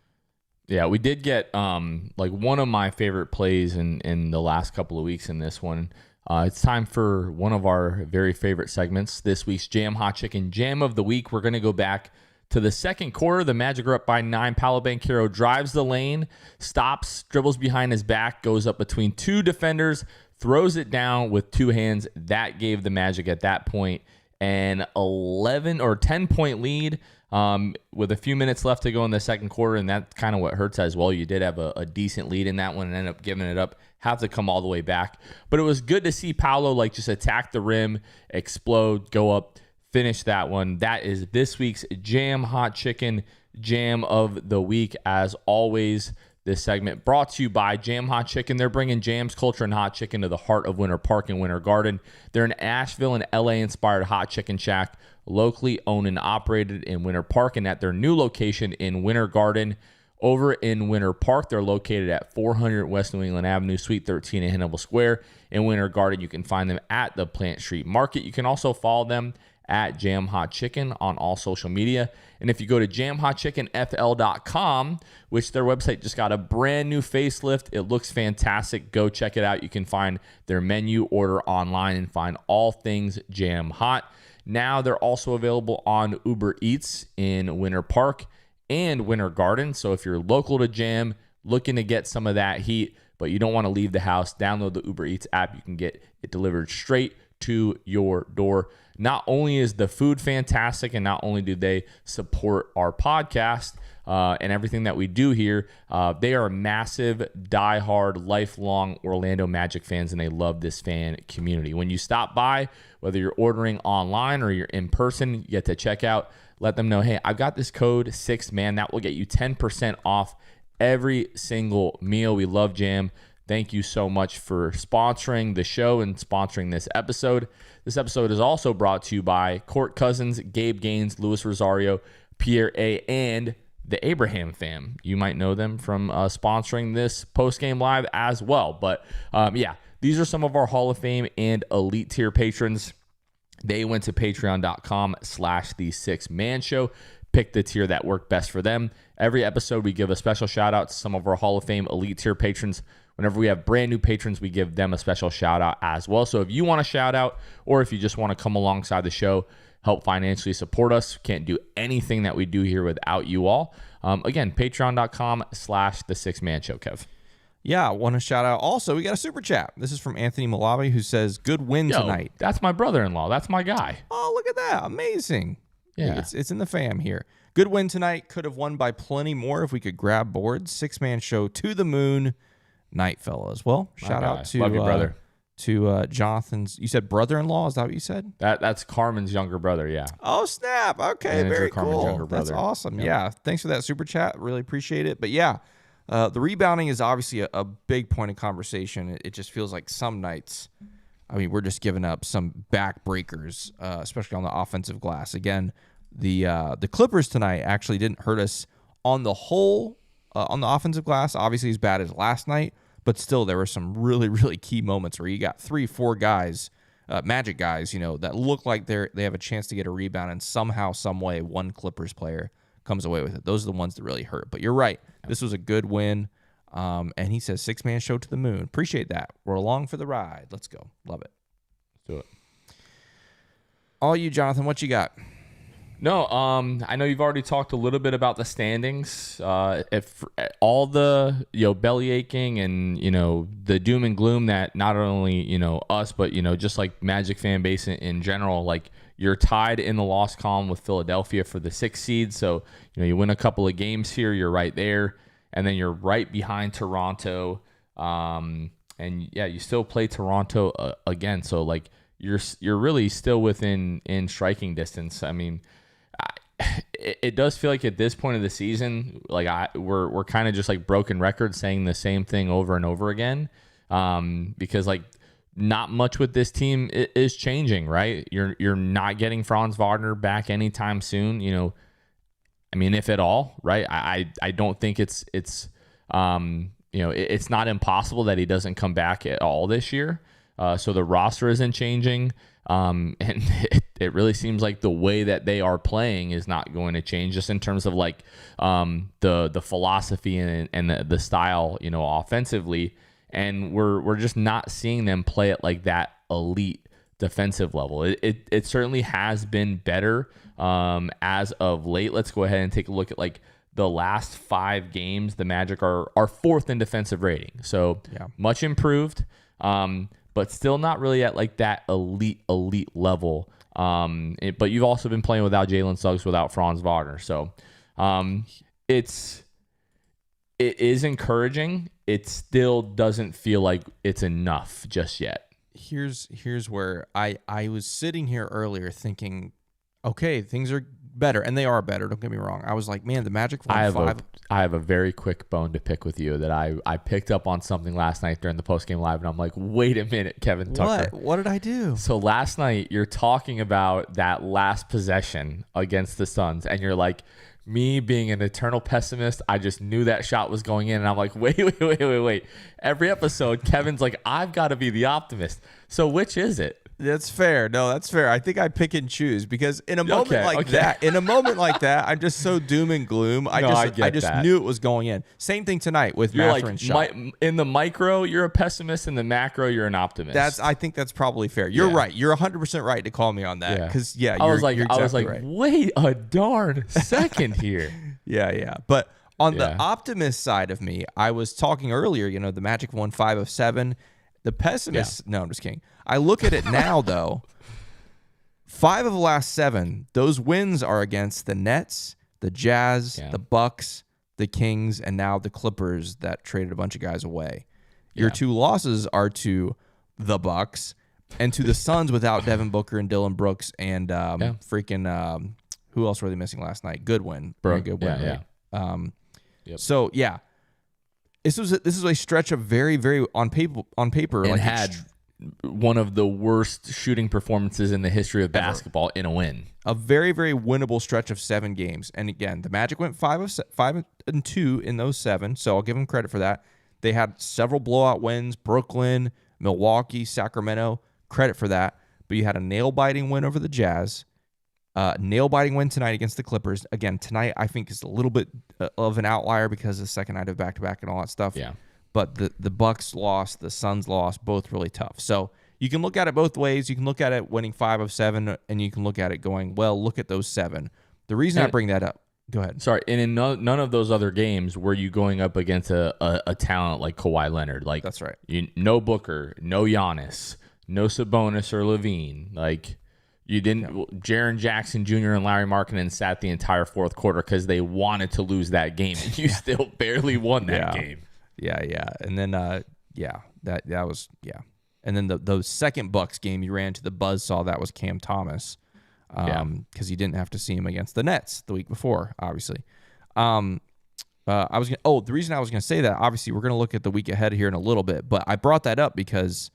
B: Yeah, we did get one of my favorite plays in the last couple of weeks in this one. It's time for one of our very favorite segments, this week's Jam Hot Chicken Jam of the Week. We're going to go back to the second quarter. The Magic are up by 9. Paolo Banchero drives the lane, stops, dribbles behind his back, goes up between 2 defenders, throws it down with 2 hands. That gave the Magic at that point an 11 or 10-point lead with a few minutes left to go in the second quarter, and that's kind of what hurts as well. You did have a decent lead in that one and ended up giving it up, have to come all the way back. But it was good to see Paolo just attack the rim, explode, go up, finish that one. That is this week's Jam Hot Chicken Jam of the Week. As always, this segment brought to you by Jam Hot Chicken. They're bringing jams, culture, and hot chicken to the heart of Winter Park and Winter Garden. They're an Asheville and LA-inspired hot chicken shack, locally owned and operated in Winter Park and at their new location in Winter Garden. Over in Winter Park, they're located at 400 West New England Avenue, Suite 13 in Hannibal Square. In Winter Garden, you can find them at the Plant Street Market. You can also follow them at Jam Hot Chicken on all social media. And if you go to jamhotchickenfl.com, which their website just got a brand new facelift, it looks fantastic. Go check it out. You can find their menu, order online, and find all things Jam Hot. Now they're also available on Uber Eats in Winter Park and Winter Garden. So if you're local to Jam, looking to get some of that heat, but you don't want to leave the house, download the Uber Eats app. You can get it delivered straight to your door. Not only is the food fantastic, and not only do they support our podcast, and everything that we do here. They are massive, diehard, lifelong Orlando Magic fans, and they love this fan community. When you stop by, whether you're ordering online or you're in person, you get to check out. Let them know, hey, I've got this code 6MAN. That will get you 10% off every single meal. We love Jam. Thank you so much for sponsoring the show and sponsoring this episode. This episode is also brought to you by Court Cousins, Gabe Gaines, Luis Rosario, Pierre A., and the Abraham fam. You might know them from sponsoring this postgame live as well. But yeah, these are some of our Hall of Fame and elite tier patrons. They went to patreon.com/the6man show. Pick the tier that worked best for them. Every episode, we give a special shout out to some of our Hall of Fame elite tier patrons. Whenever we have brand new patrons, we give them a special shout out as well. So if you want a shout out, or if you just want to come alongside the show, help financially support us, can't do anything that we do here without you all. Again, patreon.com/the6man show, Kev.
A: Yeah, I want to shout out. Also, we got a super chat. This is from Anthony Malabi, who says, good win tonight.
B: That's my brother-in-law. That's my guy.
A: Oh, look at that. Amazing.
B: Yeah.
A: It's in the fam here. Good win tonight. Could have won by plenty more if we could grab boards. 6-man show to the moon. Night, fellas. Well, shout out to
B: love you, brother.
A: To Jonathan's. You said brother-in-law? Is that what you said?
B: That's Carmen's younger brother, yeah.
A: Oh, snap. Okay, very
B: Carmen's
A: cool.
B: younger brother.
A: That's awesome.
B: Yep.
A: Yeah, thanks for that super chat. Really appreciate it. But yeah, the rebounding is obviously a big point of conversation. It just feels like some nights, I mean, we're just giving up some backbreakers, especially on the offensive glass. Again, the Clippers tonight actually didn't hurt us on the whole on the offensive glass. Obviously as bad as last night, but still there were some really, really key moments where you got 3-4 guys, Magic guys, that look like they have a chance to get a rebound, and somehow, some way, one Clippers player comes away with it. Those are the ones that really hurt. But you're right. This was a good win. And he says 6-man show to the moon. Appreciate that. We're along for the ride. Let's go. Love it.
B: Let's do it.
A: All you, Jonathan, what you got?
B: No, I know you've already talked a little bit about the standings. If all the belly aching and the doom and gloom that not only us but just like Magic fan base in general, like you're tied in the loss column with Philadelphia for the 6th seed. So you win a couple of games here, you're right there, and then you're right behind Toronto. And yeah, you still play Toronto again. So like you're really still within striking distance. I mean. It does feel like at this point of the season, like we're kind of just like broken records saying the same thing over and over again, because like not much with this team is changing, right? You're not getting Franz Wagner back anytime soon, I mean, if at all, right? I don't think it's it's not impossible that he doesn't come back at all this year. So the roster isn't changing. And it really seems like the way that they are playing is not going to change, just in terms of like the philosophy and the style, offensively. And we're just not seeing them play at like that elite defensive level. It certainly has been better as of late. Let's go ahead and take a look at like the last 5 games. The Magic are 4th in defensive rating, so yeah, much improved. But still not really at like that elite level. But you've also been playing without Jalen Suggs, without Franz Wagner. So it is encouraging. It still doesn't feel like it's enough just yet.
A: Here's where I was sitting here earlier thinking, okay, things are better, and they are better. Don't get me wrong. I was like, man, the Magic won 5.
B: I have a very quick bone to pick with you that I picked up on something last night during the postgame live, and I'm like, wait a minute, Kevin Tucker.
A: What did I do?
B: So last night you're talking about that last possession against the Suns, and you're like, me being an eternal pessimist, I just knew that shot was going in, and I'm like, wait. Every episode, Kevin's like, I've got to be the optimist. So which is it?
A: That's fair. No, that's fair. I think I pick and choose, because in a moment that, I'm just so doom and gloom. I just knew it was going in. Same thing tonight with Matherin's shot.
B: In the micro, you're a pessimist. In the macro, you're an optimist.
A: I think that's probably fair. You're right. You're 100% right to call me on that, because you're exactly right.
B: Wait a darn second here.
A: Yeah. But on the optimist side of me, I was talking earlier. The Magic won 5 of 7. The pessimist. No, I'm just kidding. I look at it now, though. 5 of the last 7, those wins are against the Nets, the Jazz,
B: Yeah.
A: the Bucks, the Kings, and now the Clippers that traded a bunch of guys away. Your
B: Yeah.
A: 2 losses are to the Bucks and to the Suns without Devin Booker and Dylan Brooks and freaking who else were they missing last night? Goodwin. Goodwin,
B: yeah.
A: right?
B: Yep.
A: So yeah, this is a stretch of very, very on paper
B: And
A: like
B: had one of the worst shooting performances in the history of basketball in a win.
A: a very, very winnable stretch of 7 games. And again, the Magic went 5-2 in those 7, so I'll give them credit for that. They had several blowout wins: Brooklyn, Milwaukee, Sacramento. Credit for that. But you had a nail-biting win over the Jazz. Nail-biting win tonight against the Clippers. Again, tonight I think is a little bit of an outlier because of the second night of back-to-back and all that stuff.
B: Yeah.
A: But the Bucks lost, the Suns lost, both really tough. So you can look at it both ways. You can look at it winning 5 of 7, and you can look at it going, well, look at those 7. The reason I bring that up, go ahead.
B: Sorry, and in none of those other games were you going up against a talent like Kawhi Leonard. Like,
A: that's right.
B: No Booker, no Giannis, no Sabonis or Levine. Like, you didn't. Jaren Jackson Jr. and Larry Markkinen sat the entire fourth quarter because they wanted to lose that game, and you still barely won that game.
A: Yeah. And then, that was, And then the second Bucks game you ran to the buzzsaw, that was Cam Thomas. Because you didn't have to see him against the Nets the week before, obviously. The reason I was gonna say that, obviously, we're gonna look at the week ahead here in a little bit, but I brought that up because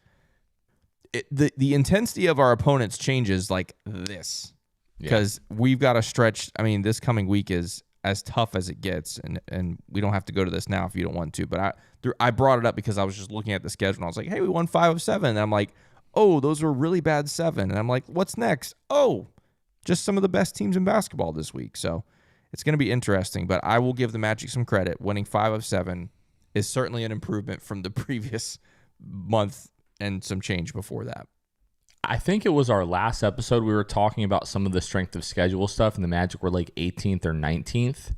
A: the intensity of our opponents changes like this, because we've got a stretch. I mean, this coming week is as tough as it gets, and we don't have to go to this now if you don't want to. But I brought it up because I was just looking at the schedule and I was like, hey, we won 5 of 7, and I'm like, oh, those were really bad 7, and I'm like, what's next? Oh, just some of the best teams in basketball this week. So it's going to be interesting, but I will give the Magic some credit. Winning 5 of 7 is certainly an improvement from the previous month and some change before that.
B: I think it was our last episode we were talking about some of the strength of schedule stuff, and the Magic were like 18th or 19th.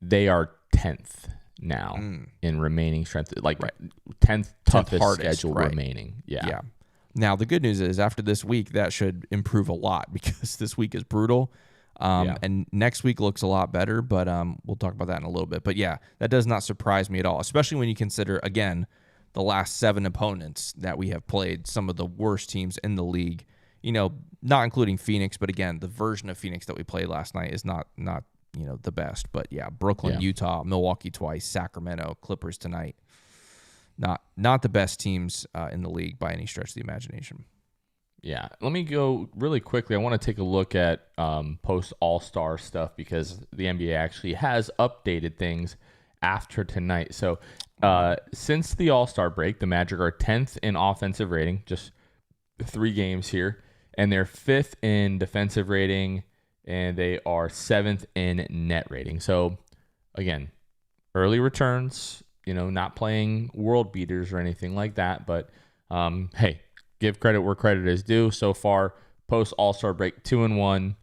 B: They are 10th now in remaining strength, like 10th toughest
A: hardest,
B: schedule remaining. Yeah.
A: Now, the good news is after this week, that should improve a lot because this week is brutal. And next week looks a lot better, but we'll talk about that in a little bit. But yeah, that does not surprise me at all, especially when you consider, again, the last 7 opponents that we have played, some of the worst teams in the league, not including Phoenix, but again, the version of Phoenix that we played last night is not the best. But yeah, Brooklyn, Utah, Milwaukee twice, Sacramento, Clippers tonight. Not the best teams in the league by any stretch of the imagination.
B: Yeah. Let me go really quickly. I want to take a look at post All-Star stuff because the NBA actually has updated things after tonight. So since the All-Star break, the Magic are 10th in offensive rating, just 3 games here, and they're 5th in defensive rating, and they are 7th in net rating. So again, early returns, not playing world beaters or anything like that, but hey, give credit where credit is due. So far, post All-Star break, 2-1.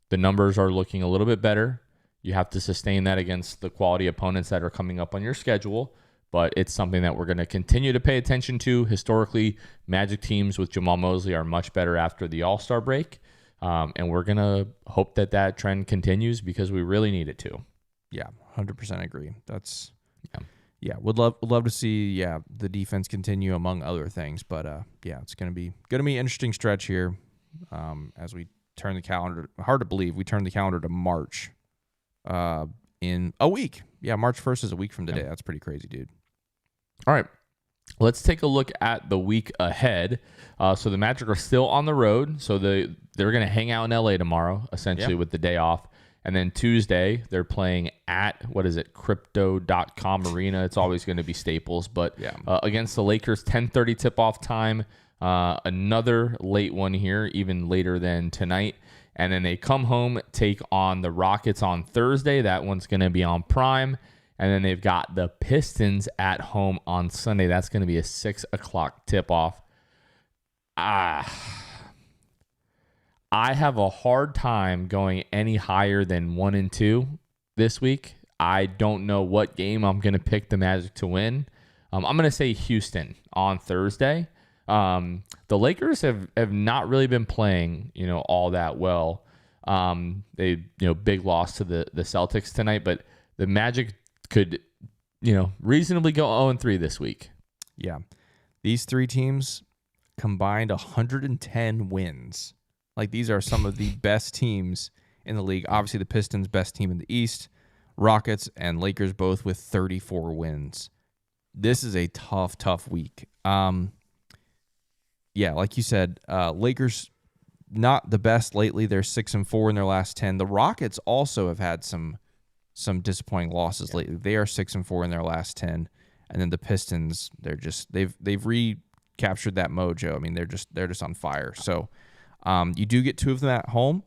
B: The numbers are looking a little bit better. You have to sustain that against the quality opponents that are coming up on your schedule, but it's something that we're going to continue to pay attention to. Historically, Magic teams with Jamal Mosley are much better after the All-Star break, and we're going to hope that trend continues because we really need it to.
A: Yeah, 100% agree. Yeah, would love to see the defense continue among other things, but it's gonna be an interesting stretch here as we turn the calendar. Hard to believe we turned the calendar to March in a week. Yeah, March 1st is a week from today. That's pretty crazy, dude.
B: All right, let's take a look at the week ahead. So the Magic are still on the road, so they're gonna hang out in LA tomorrow, essentially with the day off. And then Tuesday, they're playing at, Crypto.com Arena. It's always going to be Staples. But against the Lakers, 10:30 tip-off time. Another late one here, even later than tonight. And then they come home, take on the Rockets on Thursday. That one's going to be on Prime. And then they've got the Pistons at home on Sunday. That's going to be a 6 o'clock tip-off. I have a hard time going any higher than 1-2 this week. I don't know what game I'm going to pick the Magic to win. I'm going to say Houston on Thursday. The Lakers have not really been playing, all that well. They big loss to the Celtics tonight, but the Magic could reasonably go 0-3 this week.
A: Yeah, these three teams combined 110 wins. Like, these are some of the best teams in the league. Obviously, the Pistons, best team in the East. Rockets and Lakers both with 34 wins. This is a tough week. Yeah, like you said, Lakers not the best lately. They're 6-4 in their last 10. The Rockets also have had some disappointing losses lately. They are 6-4 in their last 10. And then the Pistons, they've recaptured that mojo. I mean, they're just on fire. So you do get two of them at home.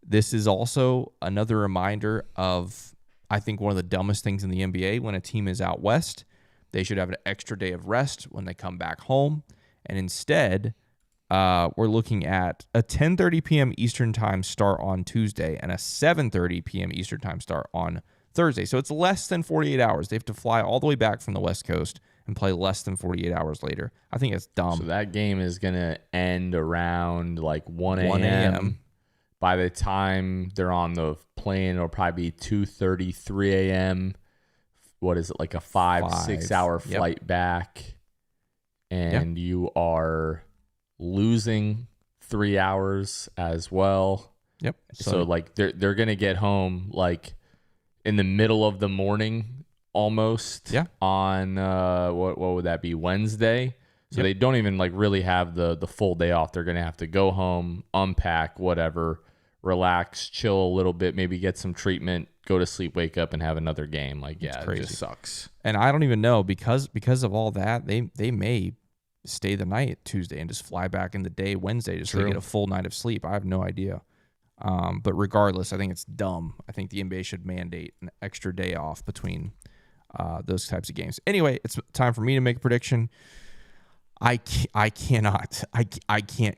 A: This is also another reminder of, I think, one of the dumbest things in the NBA. When a team is out west, they should have an extra day of rest when they come back home. And instead, we're looking at a 10:30 p.m. Eastern time start on Tuesday and a 7:30 p.m. Eastern time start on Thursday. So it's less than 48 hours. They have to fly all the way back from the West Coast and play less than 48 hours later. I think it's dumb.
B: So that game is going to end around like 1 a.m. By the time they're on the plane, it'll probably be 2:30, 3 a.m. What is it, like a 5-6 hour flight back? And you are losing 3 hours as well.
A: Yep.
B: So like they're going to get home like in the middle of the morning almost.
A: Yeah.
B: On what would that be, Wednesday? So they don't even like really have the full day off. They're going to have to go home, unpack, whatever, relax, chill a little bit, maybe get some treatment, go to sleep, wake up, and have another game. Like, yeah, it just sucks.
A: And I don't even know, because of all that, they may stay the night Tuesday and just fly back in the day Wednesday just to get a full night of sleep. I have no idea. But regardless, I think it's dumb. I think the NBA should mandate an extra day off between those types of games. Anyway, it's time for me to make a prediction. I can't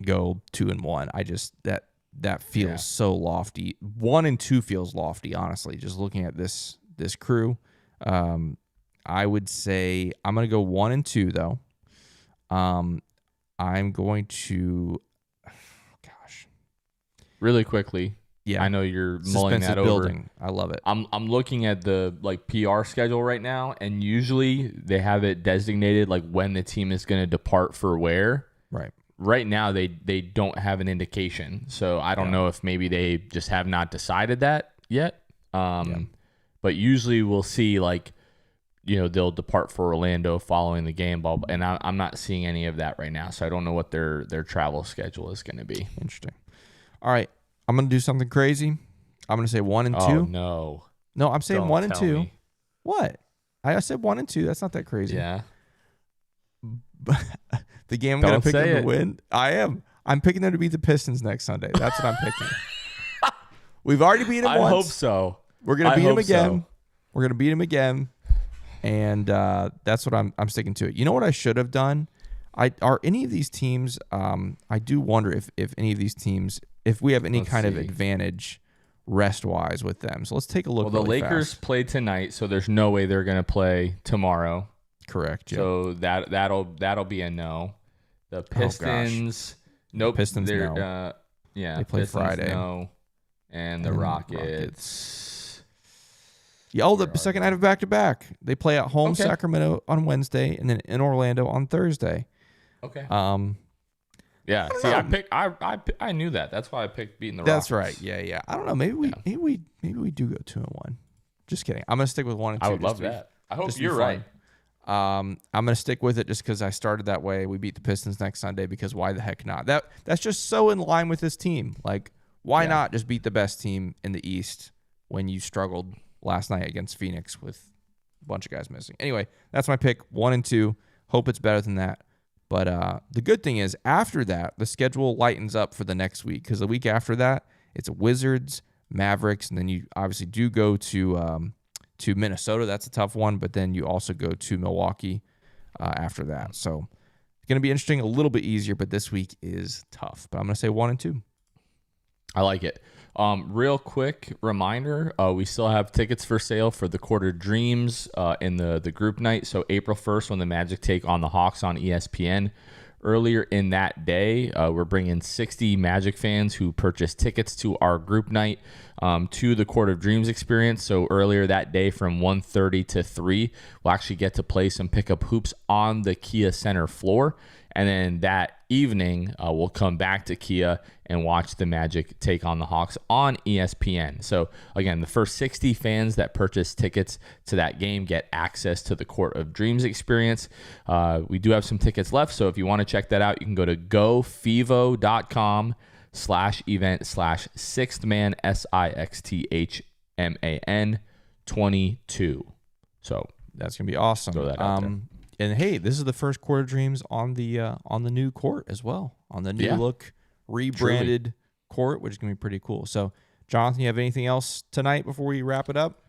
A: go 2-1. I just that feels so lofty. 1-2 feels lofty, honestly. Just looking at this crew, I would say I'm gonna go 1-2 though. I'm going to,
B: really quickly. Yeah, I know you're mulling that over.
A: Building. I love it.
B: I'm looking at the like PR schedule right now, and usually they have it designated like when the team is going to depart for where.
A: Right.
B: Right now they don't have an indication, so I don't know if maybe they just have not decided that yet. But usually we'll see like, they'll depart for Orlando following the game, and I'm not seeing any of that right now, so I don't know what their travel schedule is going to be.
A: Interesting. All right, I'm going to do something crazy. I'm going to say 1-2.
B: Oh,
A: no, I'm saying 1-2.
B: Me.
A: What? I said 1-2. That's not that crazy.
B: Yeah.
A: The game I'm going to pick them to win. I am. I'm picking them to beat the Pistons next Sunday. That's what I'm picking. We've already beat them once.
B: I hope so.
A: We're going to beat them again. So. We're going to beat them again. And that's what I'm sticking to it. You know what I should have done? Are any of these teams? I do wonder if any of these teams, if we have any kind of advantage rest wise with them. So let's take a look.
B: Well, the Lakers play tonight, so there's no way they're going to play tomorrow.
A: Correct. Yeah.
B: So that'll be a no. The Pistons, nope.
A: Pistons, no.
B: They
A: play
B: Pistons,
A: Friday.
B: No. And the Rockets.
A: Yeah, the second night of back-to-back. They play at home Sacramento on Wednesday and then in Orlando on Thursday.
B: Okay. Yeah. See, I knew that. That's why I picked beating the Rockets.
A: That's right. Yeah. I don't know. Maybe we do go 2-1. Just kidding. I'm gonna stick with 1-2.
B: I would love that. I hope you're right.
A: I'm gonna stick with it just because I started that way. We beat the Pistons next Sunday because why the heck not? That's just so in line with this team. Like, why not just beat the best team in the East when you struggled last night against Phoenix with a bunch of guys missing? Anyway, that's my pick. 1-2. Hope it's better than that. But the good thing is, after that, the schedule lightens up for the next week, because the week after that, it's Wizards, Mavericks, and then you obviously do go to Minnesota. That's a tough one, but then you also go to Milwaukee after that. So it's going to be interesting, a little bit easier, but this week is tough. But I'm going to say 1-2.
B: I like it. Real quick reminder, we still have tickets for sale for the Quarter Dreams in the group night. So April 1st, when the Magic take on the Hawks on ESPN. earlier in that day, we're bringing 60 Magic fans who purchased tickets to our group night to the Court of Dreams experience. So earlier that day from 1:30 to 3, we'll actually get to play some pickup hoops on the Kia Center floor. And then that evening, we'll come back to Kia and watch the Magic take on the Hawks on ESPN. So again, the first 60 fans that purchase tickets to that game get access to the Court of Dreams experience. We do have some tickets left, so if you want to check that out, you can go to gofevo.com/event/sixthman, SIXTHMAN 22. So
A: that's going to be awesome.
B: Throw that out there.
A: And hey, this is the first Court of Dreams on the new court as well, on the new look, rebranded court, which is going to be pretty cool. So, Jonathan, you have anything else tonight before we wrap it up?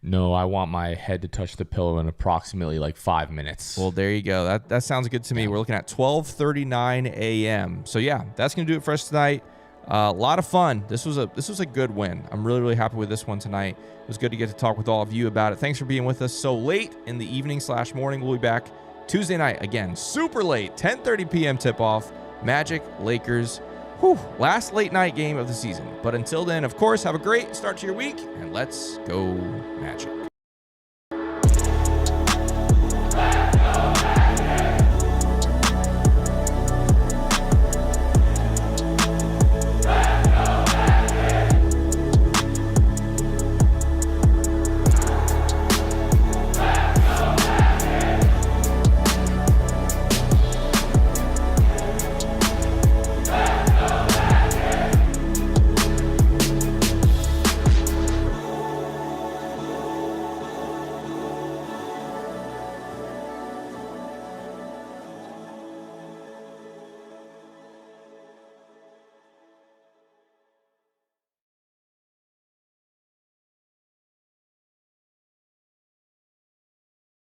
B: No, I want my head to touch the pillow in approximately like 5 minutes.
A: Well, there you go. That sounds good to me. We're looking at 12:39 a.m. So yeah, that's going to do it for us tonight. A lot of fun. This was a good win. I'm really, really happy with this one tonight. It was good to get to talk with all of you about it. Thanks for being with us so late in the evening/morning. We'll be back Tuesday night again, super late, 10:30 p.m. tip-off. Magic, Lakers. Last late night game of the season. But until then, of course, have a great start to your week, and let's go Magic.